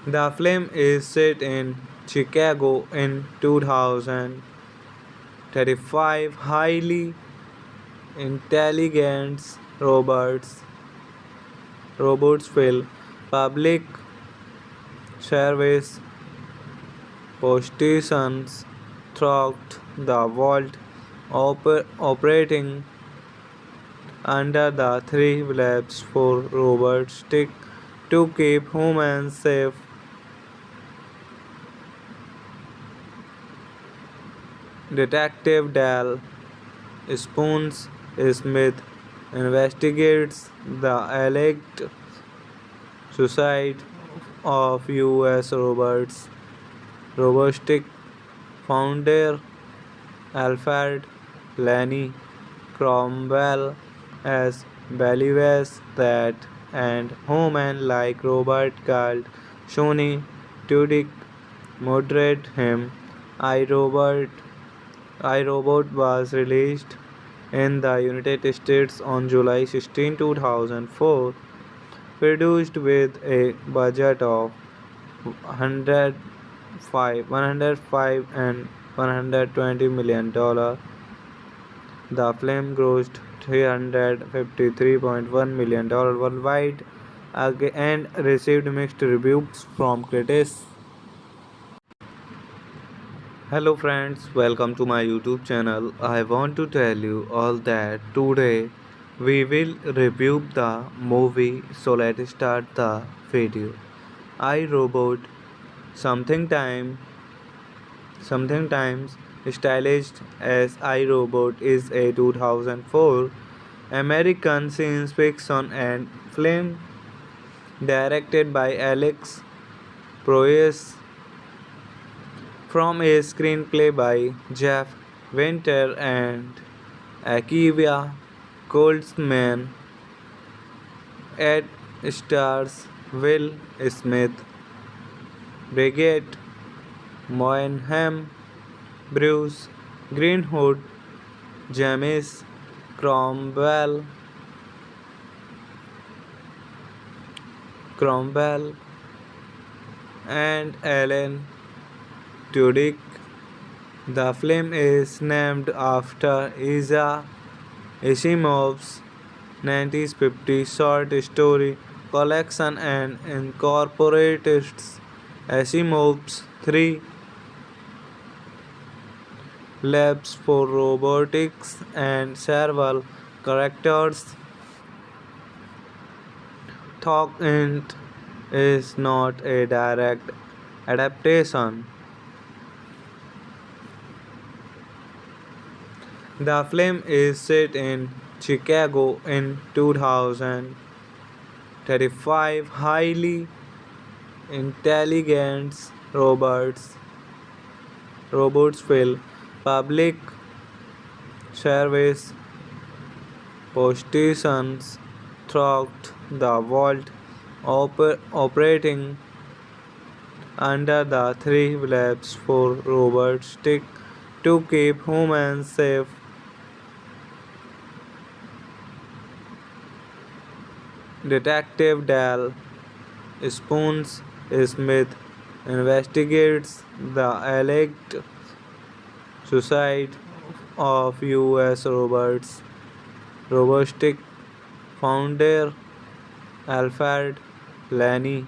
The film is set in Chicago in 2035. Highly intelligent robots fill public service positions throughout the world, operating under the three labs for robotics to keep humans safe. Detective Dal Spoons Smith investigates the alleged suicide of U.S. robotic founder Alfred Lanny Cromwell as Believers that and Homan like Robert called Shoni Tudyk moderate him. I Robot I Robot was released in the United States on July 16, 2004, produced with a budget of 105 and $120 million. The film grossed $353.1 million worldwide and received mixed reviews from critics. Hello friends, welcome to my YouTube channel. I want to tell you all that today we will review the movie, so let's start the video. I Robot, something time something times stylized as I Robot, is a 2004 American science fiction and film directed by Alex Proyas from a screenplay by Jeff Winter and Akiva Goldsman. It stars Will Smith, Brigitte Moynihan, Bruce Greenwood, James Cromwell, and Alan Tudyk. The film is named after Isaac Asimov's 1950 short story collection and incorporates Asimov's three labs for robotics and several characters. Thought Int is not a direct adaptation. The film is set in Chicago in 2035. Highly intelligent robots fill public service positions throughout the world, operating under the three labs for robotics to keep humans safe. Detective Dal Spoons Smith investigates the alleged suicide of U.S. robotic founder Alfred Lanny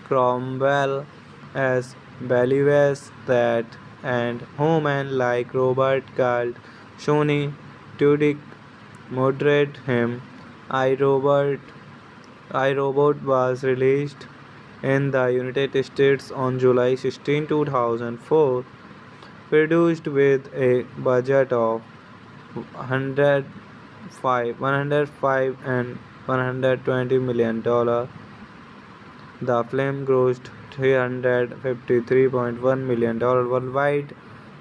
Cromwell as believers that and Homan like Robert called Shoni Tudyk moderate him. I Robot I Robot was released in the United States on July 16, 2004, produced with a budget of 105 and $120 million. The film grossed $353.1 million worldwide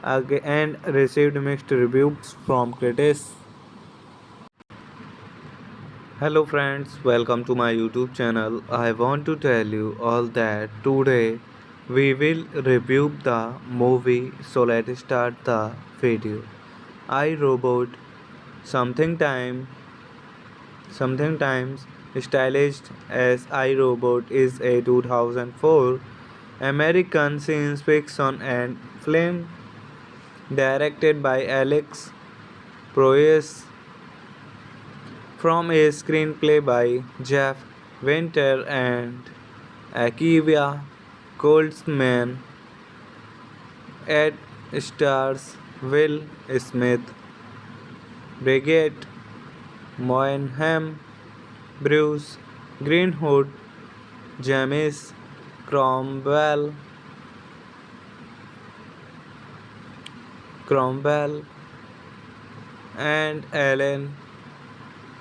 and received mixed reviews from critics. Hello friends, welcome to my YouTube channel. I want to tell you all that today we will review the movie, so let's start the video. I Robot, something time something times stylized as I Robot, is a 2004 American science fiction and film directed by Alex Proyas from a screenplay by Jeff Winter and Akiva Goldsman. It stars Will Smith, Brigitte Moynihan, Bruce Greenwood, James Cromwell, and Alan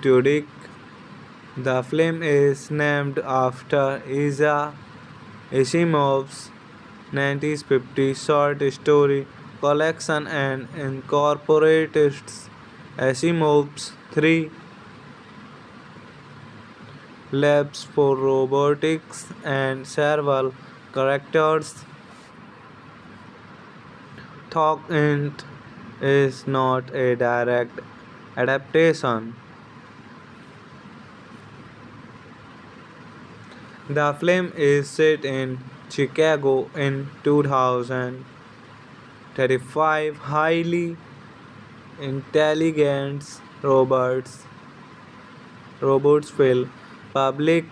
Tudyk. The film is named after Isaac Asimov's 1950 short story collection and incorporates Asimov's 3 Labs for Robotics and Several Characters. Thought Int is not a direct adaptation. The film is set in Chicago in 2035. Highly intelligent robots fill public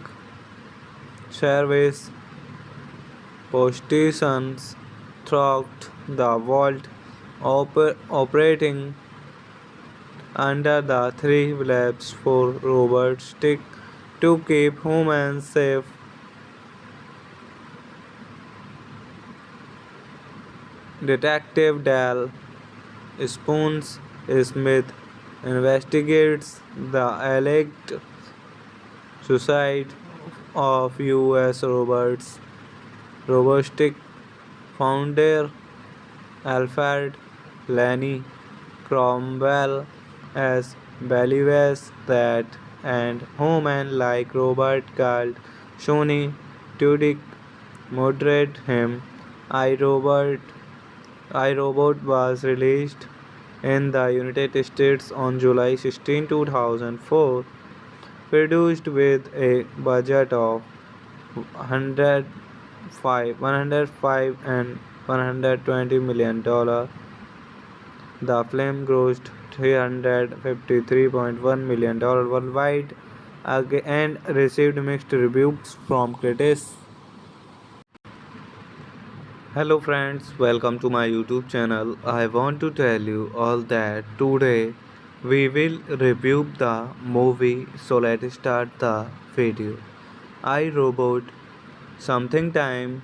service positions throughout the world, operating under the three labs for robots to keep humans safe. Detective Dal Spoons Smith investigates the alleged suicide of US robotic founder Alfred Lanny Cromwell, as believes that and human-like robot called Shoni Tudyk moderate him. iRobot iRobot was released in the United States on July 16, 2004, produced with a budget of 105 and $120 million. The film grossed $353.1 million worldwide and received mixed reviews from critics. Hello friends, welcome to my YouTube channel. I want to tell you all that today we will review the movie, so let's start the video. I Robot, something time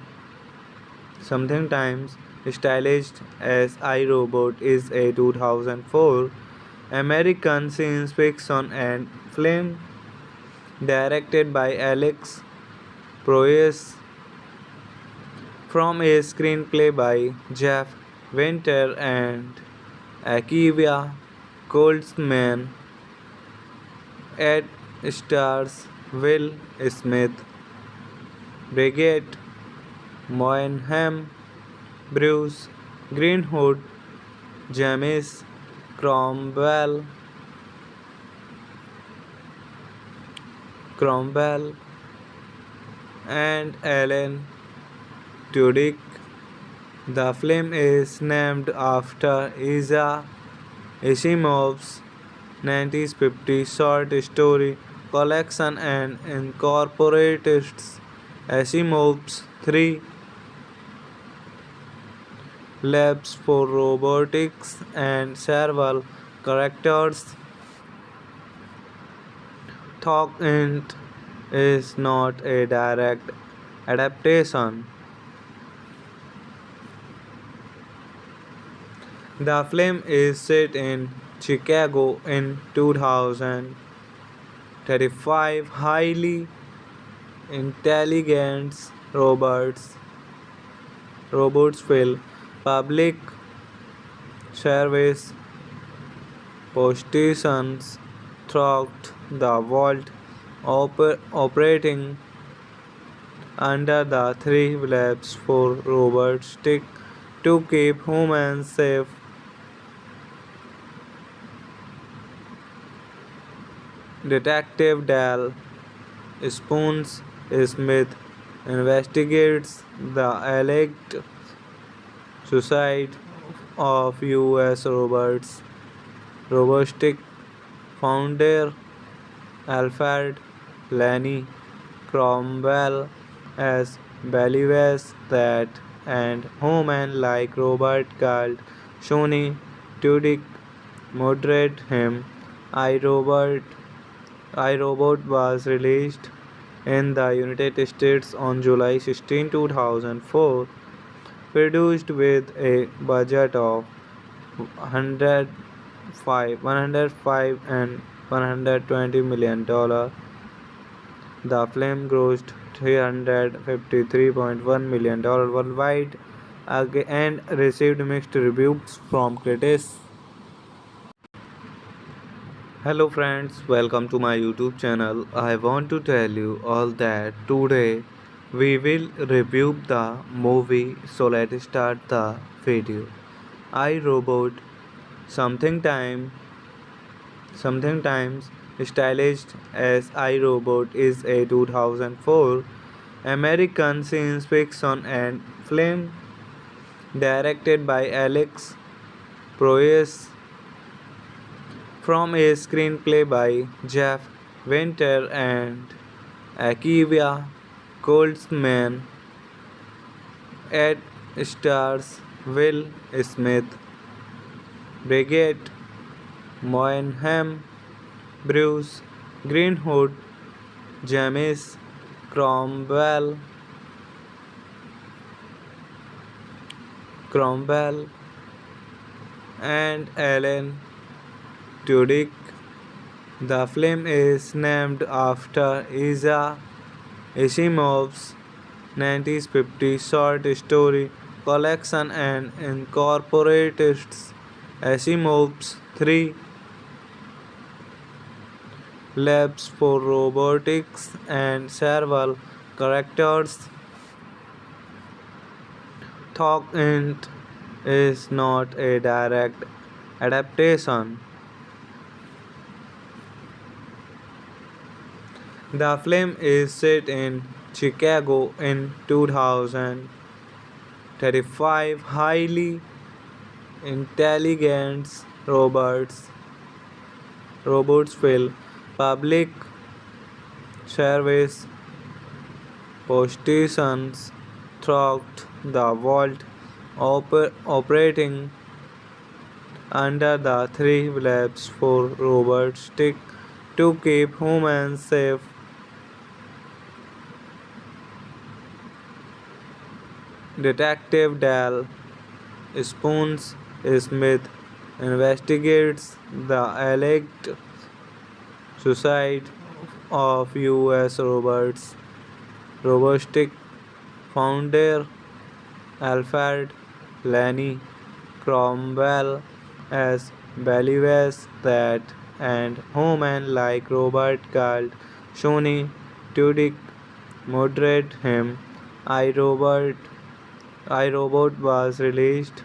something times stylized as iRobot, is a 2004 American science fiction and film directed by Alex Proyas from a screenplay by Jeff Winter and Akiva Goldsman. It stars Will Smith, Brigitte Moynihan, Bruce Greenwood, James Cromwell, and Alan Tudyk. The film is named after Isaac Asimov's 1950 short story collection and incorporates Asimov's three labs for robotics and several characters. Thought Int is not a direct adaptation. The film is set in Chicago in 2035. Highly intelligent robots fill public service positions throughout the world, operating under the three labs for robots to keep humans safe. Detective Dal Spoons Smith investigates the alleged suicide of US robotic founder Alfred Lanny Cromwell, as believes that and human-like robot called Shoni Tudyk moderate him. iRobot iRobot was released in the United States on July 16, 2004, produced with a budget of 105 and $120 million. The film grossed $353.1 million worldwide and received mixed reviews from critics. Hello friends, welcome to my YouTube channel. I want to tell you all that today we will review the movie, so let's start the video. I Robot, something time something times stylized as I Robot is a 2004 American science fiction and film directed by Alex Proyas from a screenplay by Jeff Winter and Akiva Goldsman. It stars Will Smith, Brigitte Moynihan, Bruce Greenwood, James Cromwell, and Alan Tudyk. The film is named after Isaac Asimov's 1950 short story collection and incorporates Asimov's three labs for robotics and several characters. Thought Int is not a direct adaptation. The film is set in Chicago in 2035. Highly intelligent robots fill public service positions throughout the world, operating under the three labs for robotics to keep humans safe. Detective Dal Spoons Smith investigates the alleged suicide of U.S. robotic founder Alfred Lanny Cromwell, as believes that and human-like robot called Shoni Tudyk murdered him. iRobot iRobot was released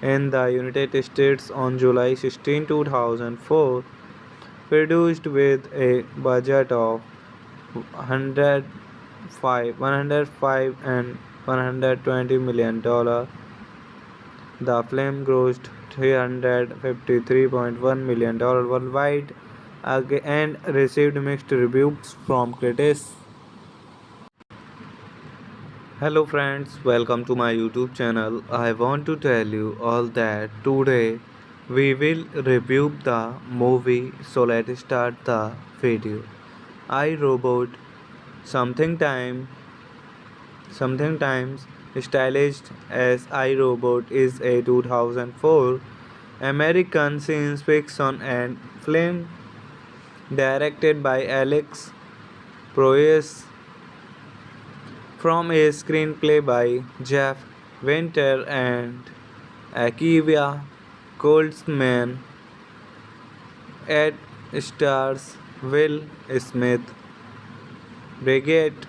in the United States on July 16, 2004, produced with a budget of 105 and $120 million. The film grossed $353.1 million worldwide and received mixed reviews from critics. Hello friends, welcome to my YouTube channel. I want to tell you all that today we will review the movie, so let's start the video. I Robot, something time something times stylized as I Robot is a 2004 American science fiction and film directed by Alex Proyas from a screenplay by Jeff Winter and Akiva Goldsman. It stars Will Smith, Brigitte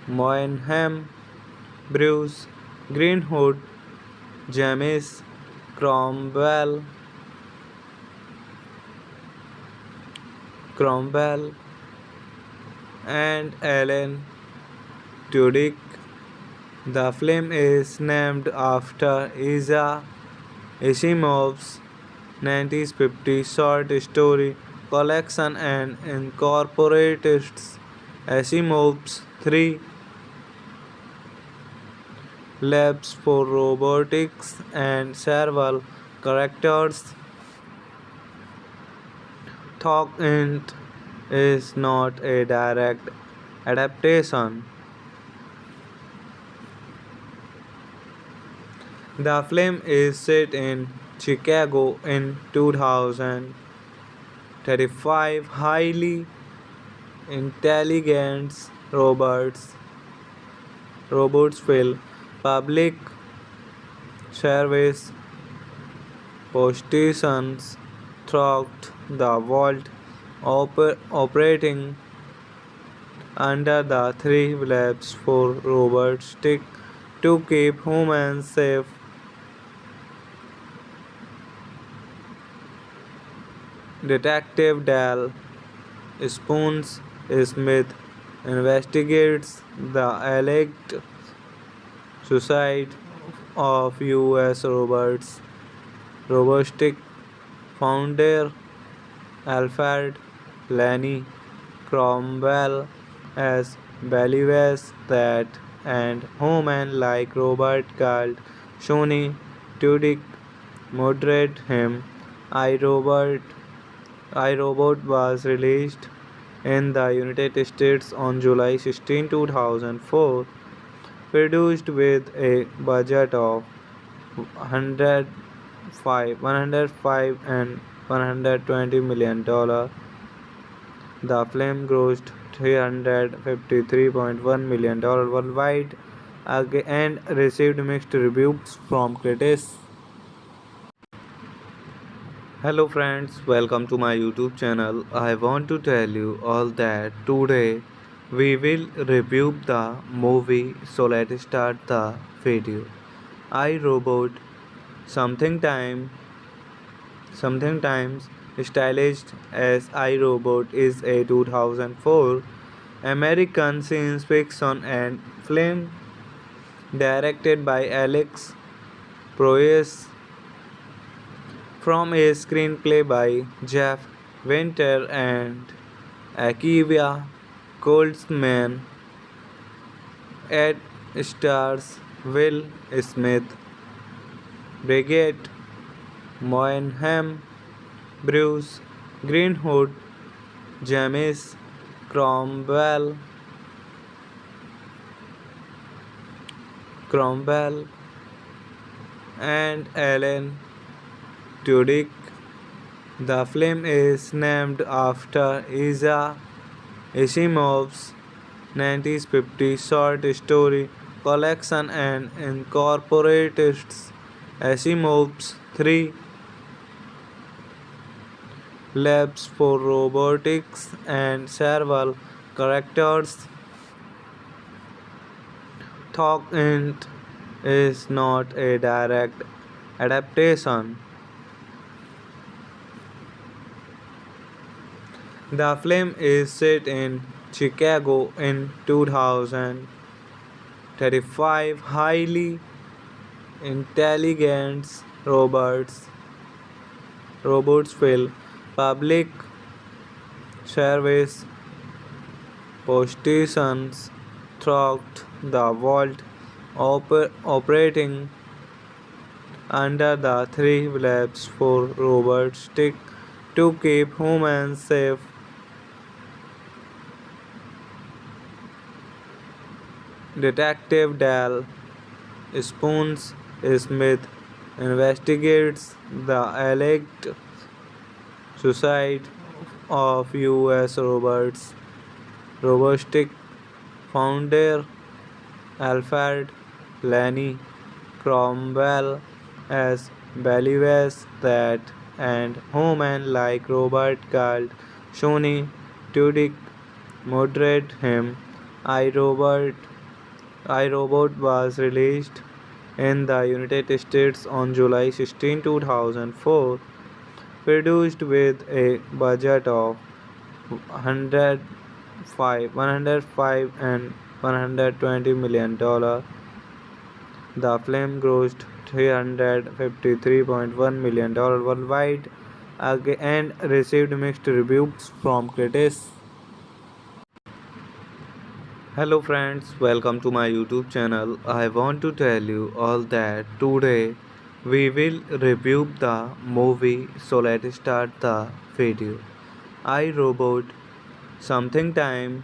Moynihan, Bruce Greenwood, James Cromwell, and Alan Tudyk. The film is named after Isaac Asimov's 1950 short story collection and incorporates Asimov's three labs for robotics and several characters. Thought Int is not a direct adaptation. The film is set in Chicago in 2035. Highly intelligent robots fill public service positions throughout the vault operating under the three labs for robots to keep humans safe. Detective Dal Spoons Smith investigates the alleged suicide of US robotic founder Alfred Lanny Cromwell as believes that and human-like robot called Shoni Tudyk moderate him. iRobot iRobot was released in the United States on July 16, 2004, produced with a budget of 105 and $120 million. The film grossed $353.1 million worldwide and received mixed reviews from critics. Hello friends, welcome to my YouTube channel. I want to tell you all that today we will review the movie, so let's start the video. I Robot, something time something times stylized as iRobot, is a 2004 American science fiction and film directed by Alex Proyas from a screenplay by Jeff Winter and Akiva Goldsman. It stars Will Smith, Brigitte Moynihan, Bruce Greenwood, James Cromwell, and Alan Tudyk. The film is named after Isaac Asimov's 1950 short story collection and incorporates Asimov's three labs for robotics and several characters. Thought Int is not a direct adaptation. The film is set in Chicago in 2035. Highly intelligent robots fill public service positions throughout the world, operating under the three labs for robots to keep humans safe. Detective Dal Spoons Smith investigates the alleged suicide of US robotic founder Alfred Lanny Cromwell as believes that and human-like robot called Shoni Tudyk moderate him. iRobot iRobot was released in the United States on July 16, 2004, produced with a budget of 105 and $120 million. The film grossed $353.1 million worldwide and received mixed reviews from critics. Hello friends, welcome to my YouTube channel. I want to tell you all that today we will review the movie, so let's start the video. I Robot, something time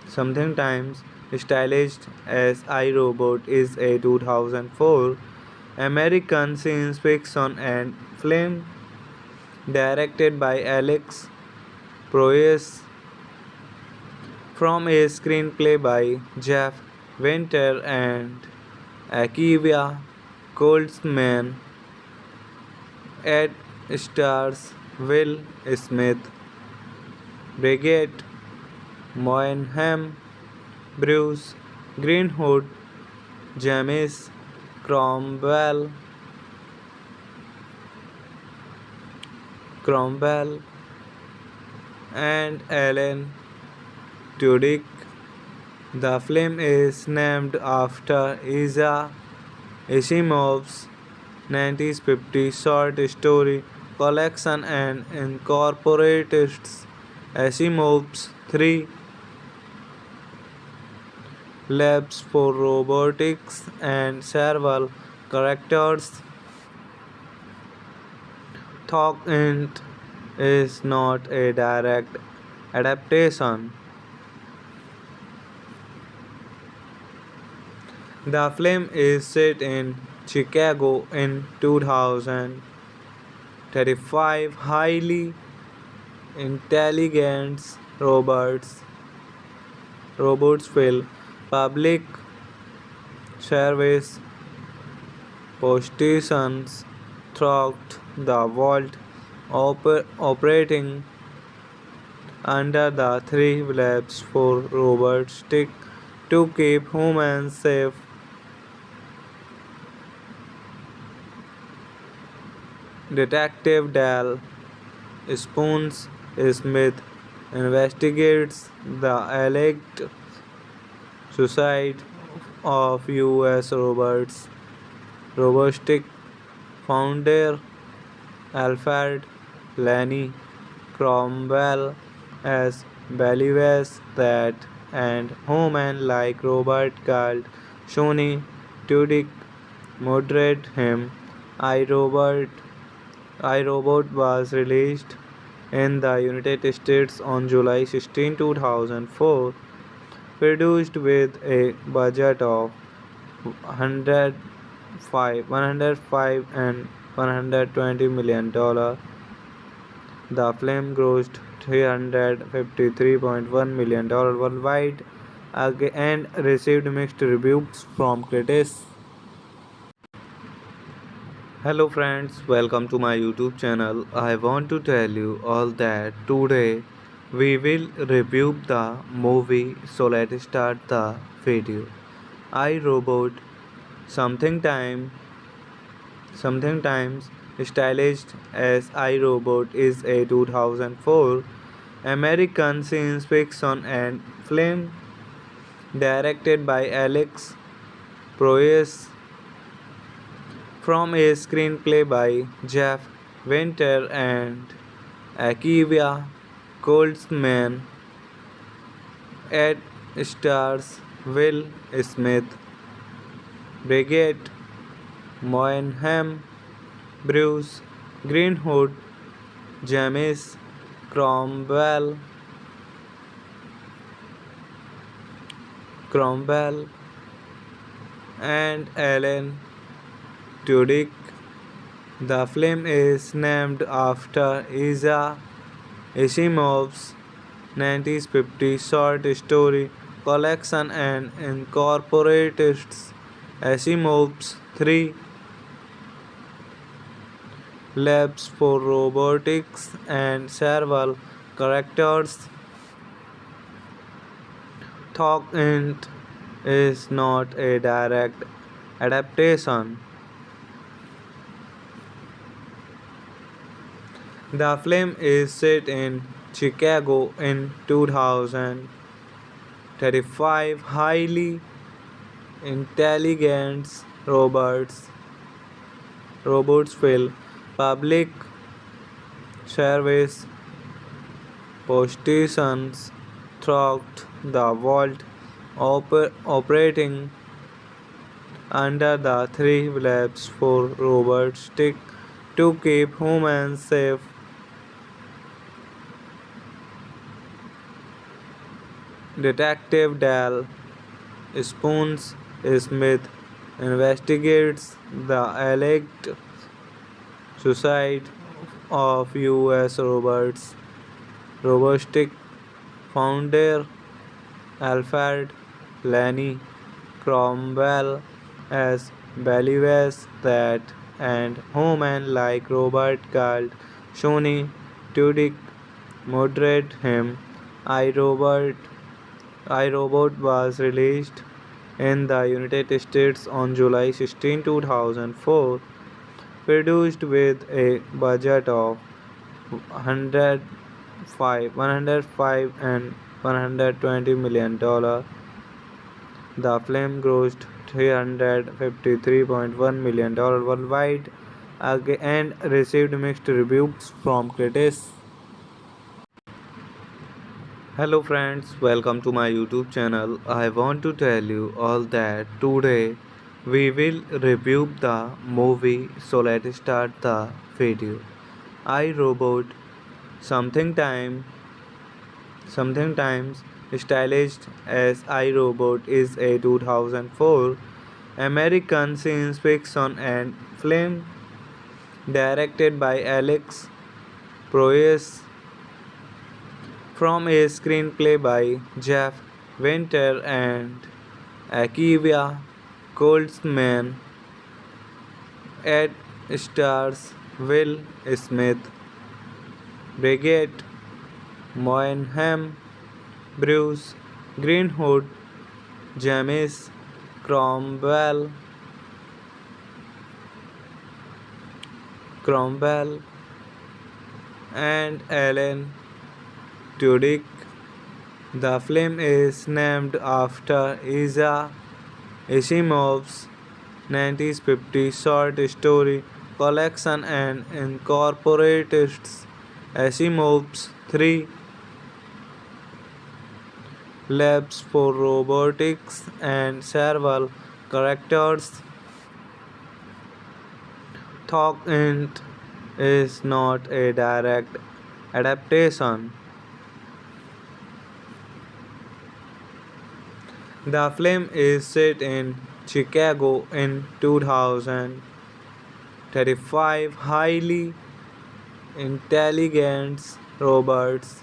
something times stylized as iRobot, is a 2004 American science fiction and film directed by Alex Proyas from a screenplay by Jeff Winter and Akiva Goldsman. It stars Will Smith, Brigitte Moynihan, Bruce Greenwood, James Cromwell, and Alan Tudyk. The film is named after Isaac Asimov's 1950 short story collection and incorporates Asimov's three labs for robotics and several characters. Thought Int is not a direct adaptation. The film is set in Chicago in 2035. Highly intelligent robots fill public service positions throughout the world, operating under the three labs for robotics to keep humans safe. Detective Dal Spoons Smith investigates the alleged suicide of U.S. robotic founder Alfred Lanny Cromwell as believes that and human-like robot called Shoni Tudyk moderate him. iRobot iRobot was released in the United States on July 16, 2004, produced with a budget of 105 and $120 million. The film grossed $353.1 million worldwide and received mixed reviews from critics. Hello friends, welcome to my YouTube channel. I want to tell you all that today we will review the movie, so let's start the video. I Robot, something time something times stylized as I Robot, is a 2004 American science fiction and film directed by Alex Proyas from a screenplay by Jeff Winter and Akiva Goldsman. It stars Will Smith, Brigitte Moynihan, Bruce Greenwood, James Cromwell, and Alan Tudyk. The film is named after Isaac Asimov's 1950 short story collection and incorporates Asimov's three labs for robotics and several characters. Thought Int is not a direct adaptation. The film is set in Chicago in 2035. Highly intelligent robots fill public service positions throughout the world, operating under the three labs for robotics to keep humans safe. Detective Dal Spoons Smith investigates the alleged suicide of U.S. robotic founder Alfred Lanny Cromwell as believes that and human-like robot called Shoni Tudyk moderate him. iRobot iRobot was released in the United States on July 16, 2004, produced with a budget of 105 and $120 million. The film grossed $353.1 million worldwide and received mixed reviews from critics. Hello friends, welcome to my YouTube channel. I want to tell you all that today we will review the movie, so let's start the video. I Robot, something time something times stylized as I Robot, is a 2004 American science fiction and film directed by Alex Proyas from a screenplay by Jeff Winter and Akiva Goldsman. It stars Will Smith, Brigitte Moynihan, Bruce Greenwood, James Cromwell, and Alan Tudyk. The film is named after Isaac Asimov's 1950 short story collection and incorporates Asimov's three labs for robotics and several characters. Thought Int is not a direct adaptation. The film is set in Chicago in 2035. Highly intelligent robots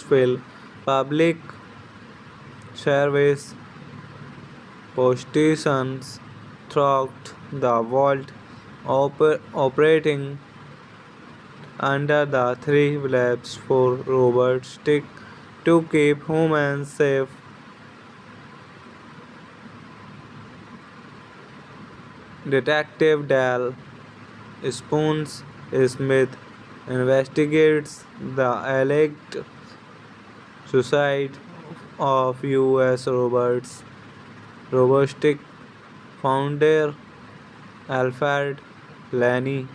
fill public service positions throughout the world, operating under the three labs for robotics to keep humans safe. Detective Dal Spoons Smith investigates the alleged suicide of U.S. robotic founder Alfred Lanny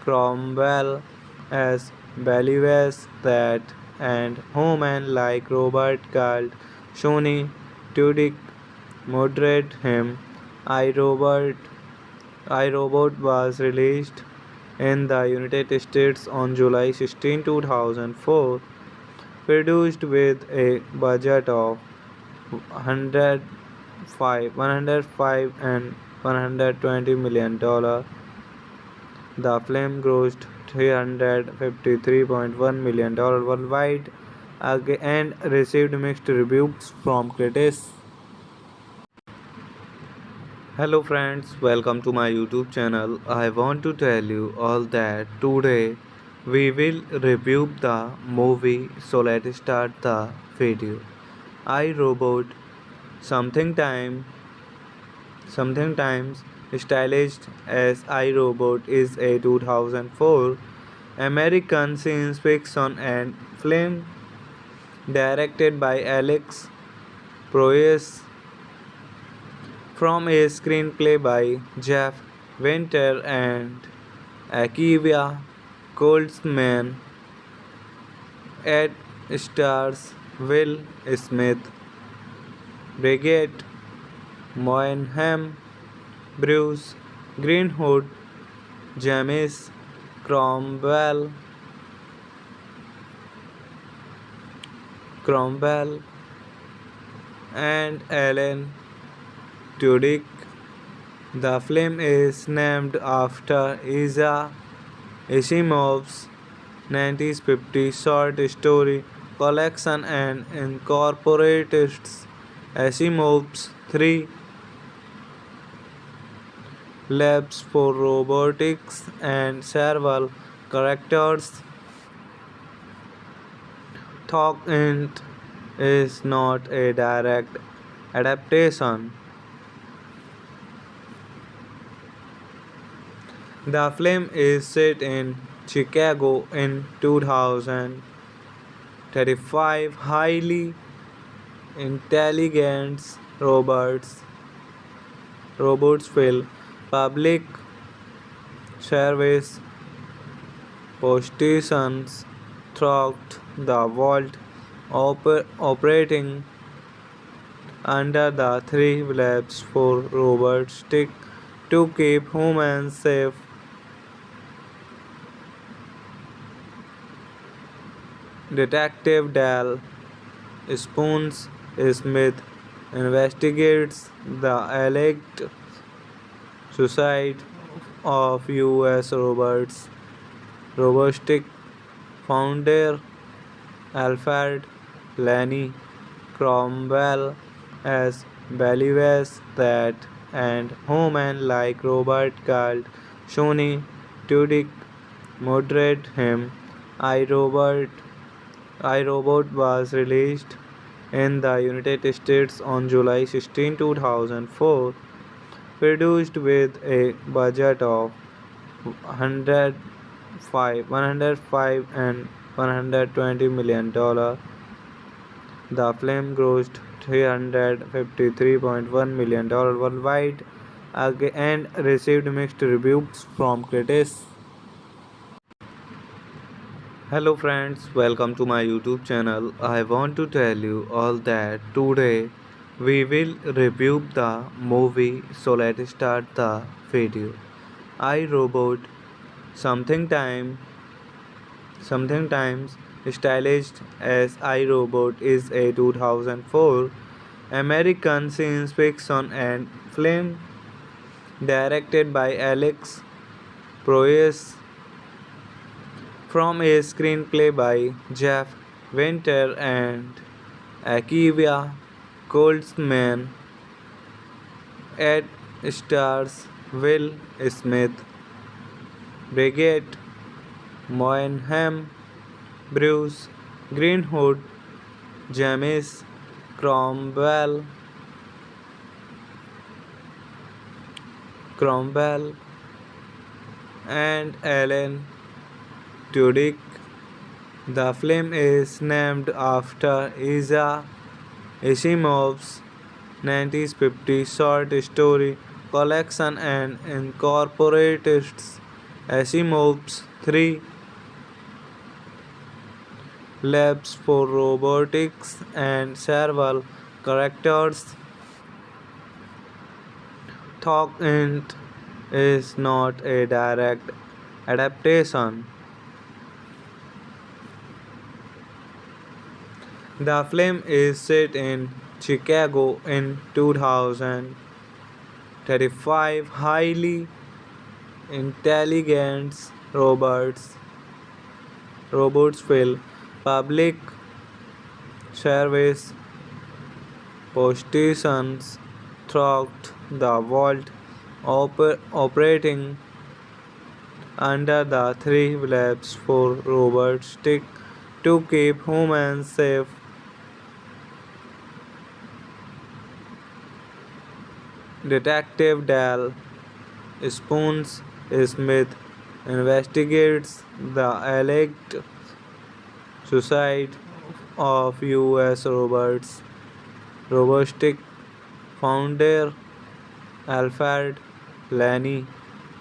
Cromwell, as believes that and human-like robot called Shoni Tudyk moderate him. iRobot iRobot was released in the United States on July 16, 2004, produced with a budget of 105 and $120 million. The film grossed $353.1 million worldwide and received mixed reviews from critics. Hello friends, welcome to my YouTube channel. I want to tell you all that today we will review the movie, so let's start the video. I Robot, something times stylized as I Robot, is a 2004 American science fiction and film directed by Alex Proyas from a screenplay by Jeff Winter and Akiva Goldsman. It stars Will Smith, Brigitte Moynihan, Bruce Greenwood, James Cromwell, and Alan Tudyk. The film is named after Isaac Asimov's 1950 short story collection and incorporates Asimov's three labs for robotics and several characters. Tolkien is not a direct adaptation. The film is set in Chicago in 2035. Highly intelligent robots fill public service positions throughout the world, operating under the three labs for robots stick to keep humans safe. Detective Dal Spoons Smith investigates the alleged suicide of US robotic founder Alfred Lenny Cromwell as believes that and human-like robot called Shoni Tudyk moderate him. iRobot iRobot was released in the United States on July 16, 2004, produced with a budget of 105 and $120 million. The film grossed $353.1 million worldwide and received mixed reviews from critics. Hello friends, welcome to my YouTube channel. I want to tell you all that today we will review the movie, so let's start the video. I Robot, something time something times stylized as I Robot, is a 2004 American science fiction and film directed by Alex Proyas from a screenplay by Jeff Winter and Akiva Goldsman. It stars Will Smith, Brigitte Moynihan, Bruce Greenwood, James Cromwell, and Alan Tudyk. The film is named after Isaac Asimov's 1950 short story collection and incorporates Asimov's three labs for robotics and several characters. Tolkien is not a direct adaptation. The film is set in Chicago in 2035. Highly intelligent robots fill public service positions throughout the world, operating under the three labs for robots stick to keep humans safe. Detective Dal Spoons Smith investigates the alleged suicide of US robotic founder Alfred Lenny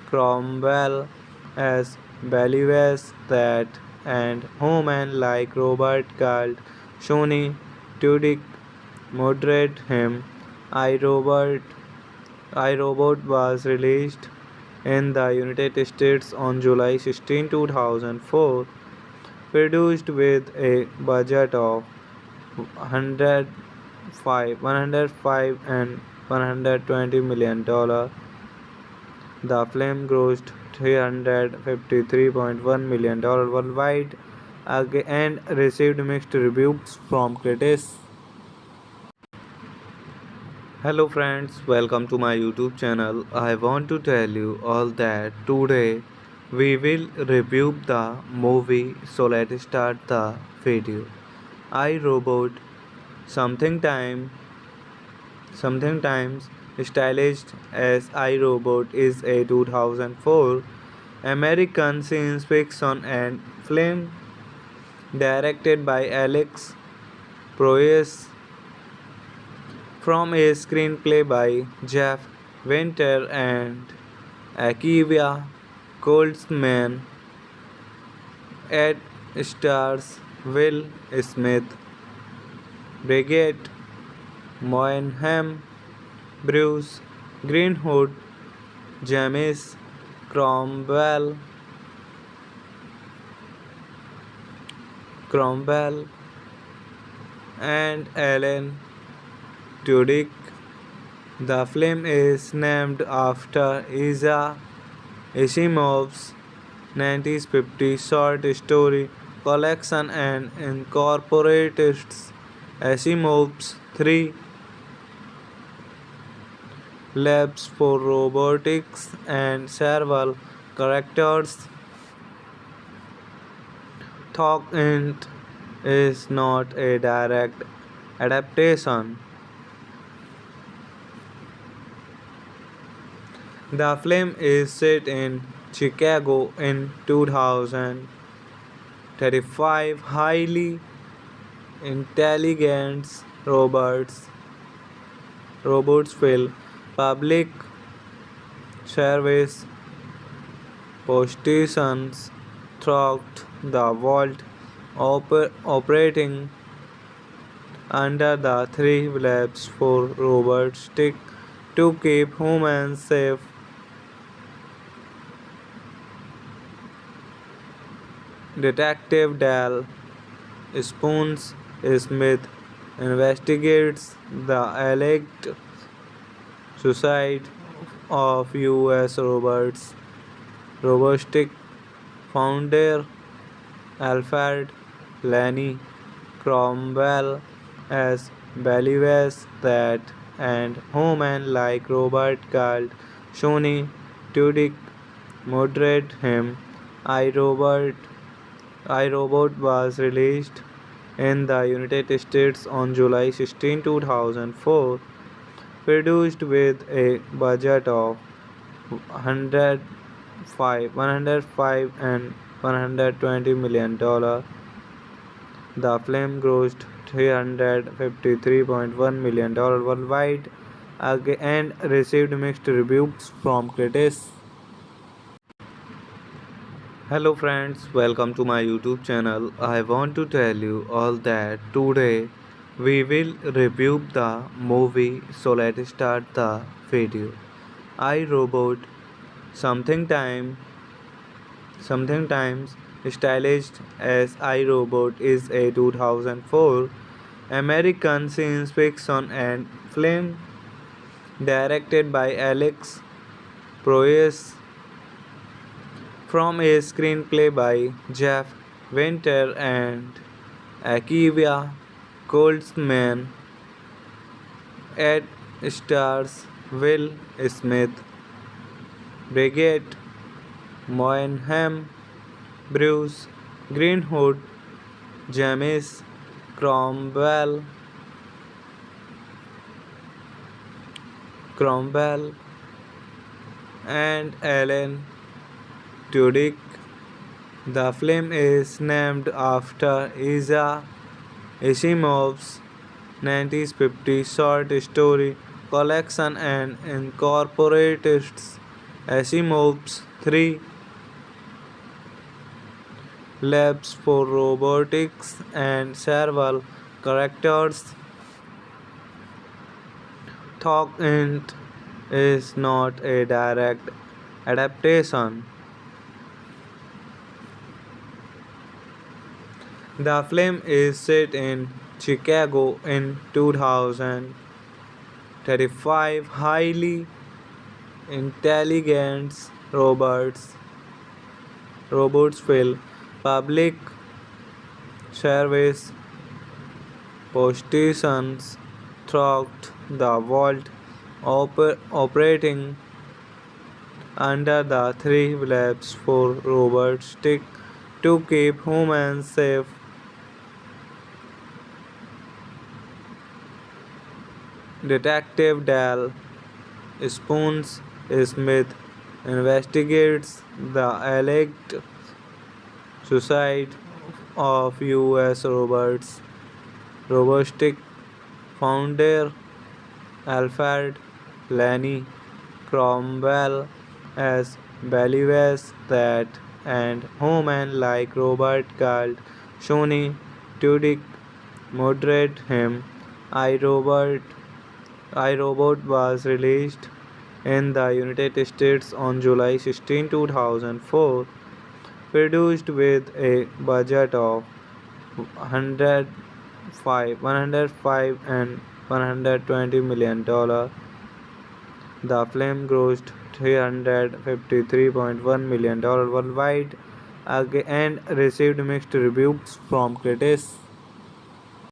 Cromwell as believes that and human-like robot called Shoni Tudyk moderate him. iRobot iRobot was released in the United States on July 16, 2004, produced with a budget of 105 and $120 million. The film grossed $353.1 million worldwide and received mixed reviews from critics. Hello friends, welcome to my YouTube channel. I want to tell you all that today we will review the movie, so let's start the video. I Robot, something time, something times stylized as I Robot is a 2004 American science fiction and film directed by Alex Proyas from a screenplay by Jeff Winter and Akiva Goldsman. It stars Will Smith, Brigitte Moynihan, Bruce Greenwood, James Cromwell, and Alan Tudyk. The film is named after Isaac Asimov's 1950 short story collection and incorporates Asimov's three labs for robotics and several characters. Thought Int is not a direct adaptation. The film is set in Chicago in 2035. Highly intelligent robots fill public service positions throughout the world, operating under the three labs for robotics to keep humans safe. Detective Dal Spoons Smith investigates the alleged suicide of U.S. robotic founder Alfred Lanny Cromwell, as believes that and human-like robot called Shoni Tudyk murdered him. iRobot iRobot was released in the United States on July 16, 2004, produced with a budget of 105 and $120 million. The film grossed $353.1 million worldwide and received mixed reviews from critics. Hello friends, welcome to my YouTube channel. I want to tell you all that today we will review the movie, so let's start the video. I Robot, something time something times stylized as I Robot is a 2004 American science fiction and film directed by Alex Proyas from a screenplay by Jeff Winter and Akiva Goldsman. It stars Will Smith, Brigitte Moynihan, Bruce Greenwood, James Cromwell, and Alan Tudyk. The film is named after Isaac Asimov's 1950 short story collection and incorporates Asimov's three labs for robotics and several characters. Thought Int is not a direct adaptation. The film is set in Chicago in 2035. Highly intelligent robots fill public service positions throughout the world, operating under the three labs for robots to keep humans safe. Detective Dal Spoons Smith investigates the alleged suicide of US robotic founder Alfred Lanny Cromwell as believes that and human-like robot called Shoni Tudyk moderate him. iRobot iRobot was released in the United States on July 16, 2004, produced with a budget of 105 and $120 million. The film grossed $353.1 million worldwide and received mixed reviews from critics.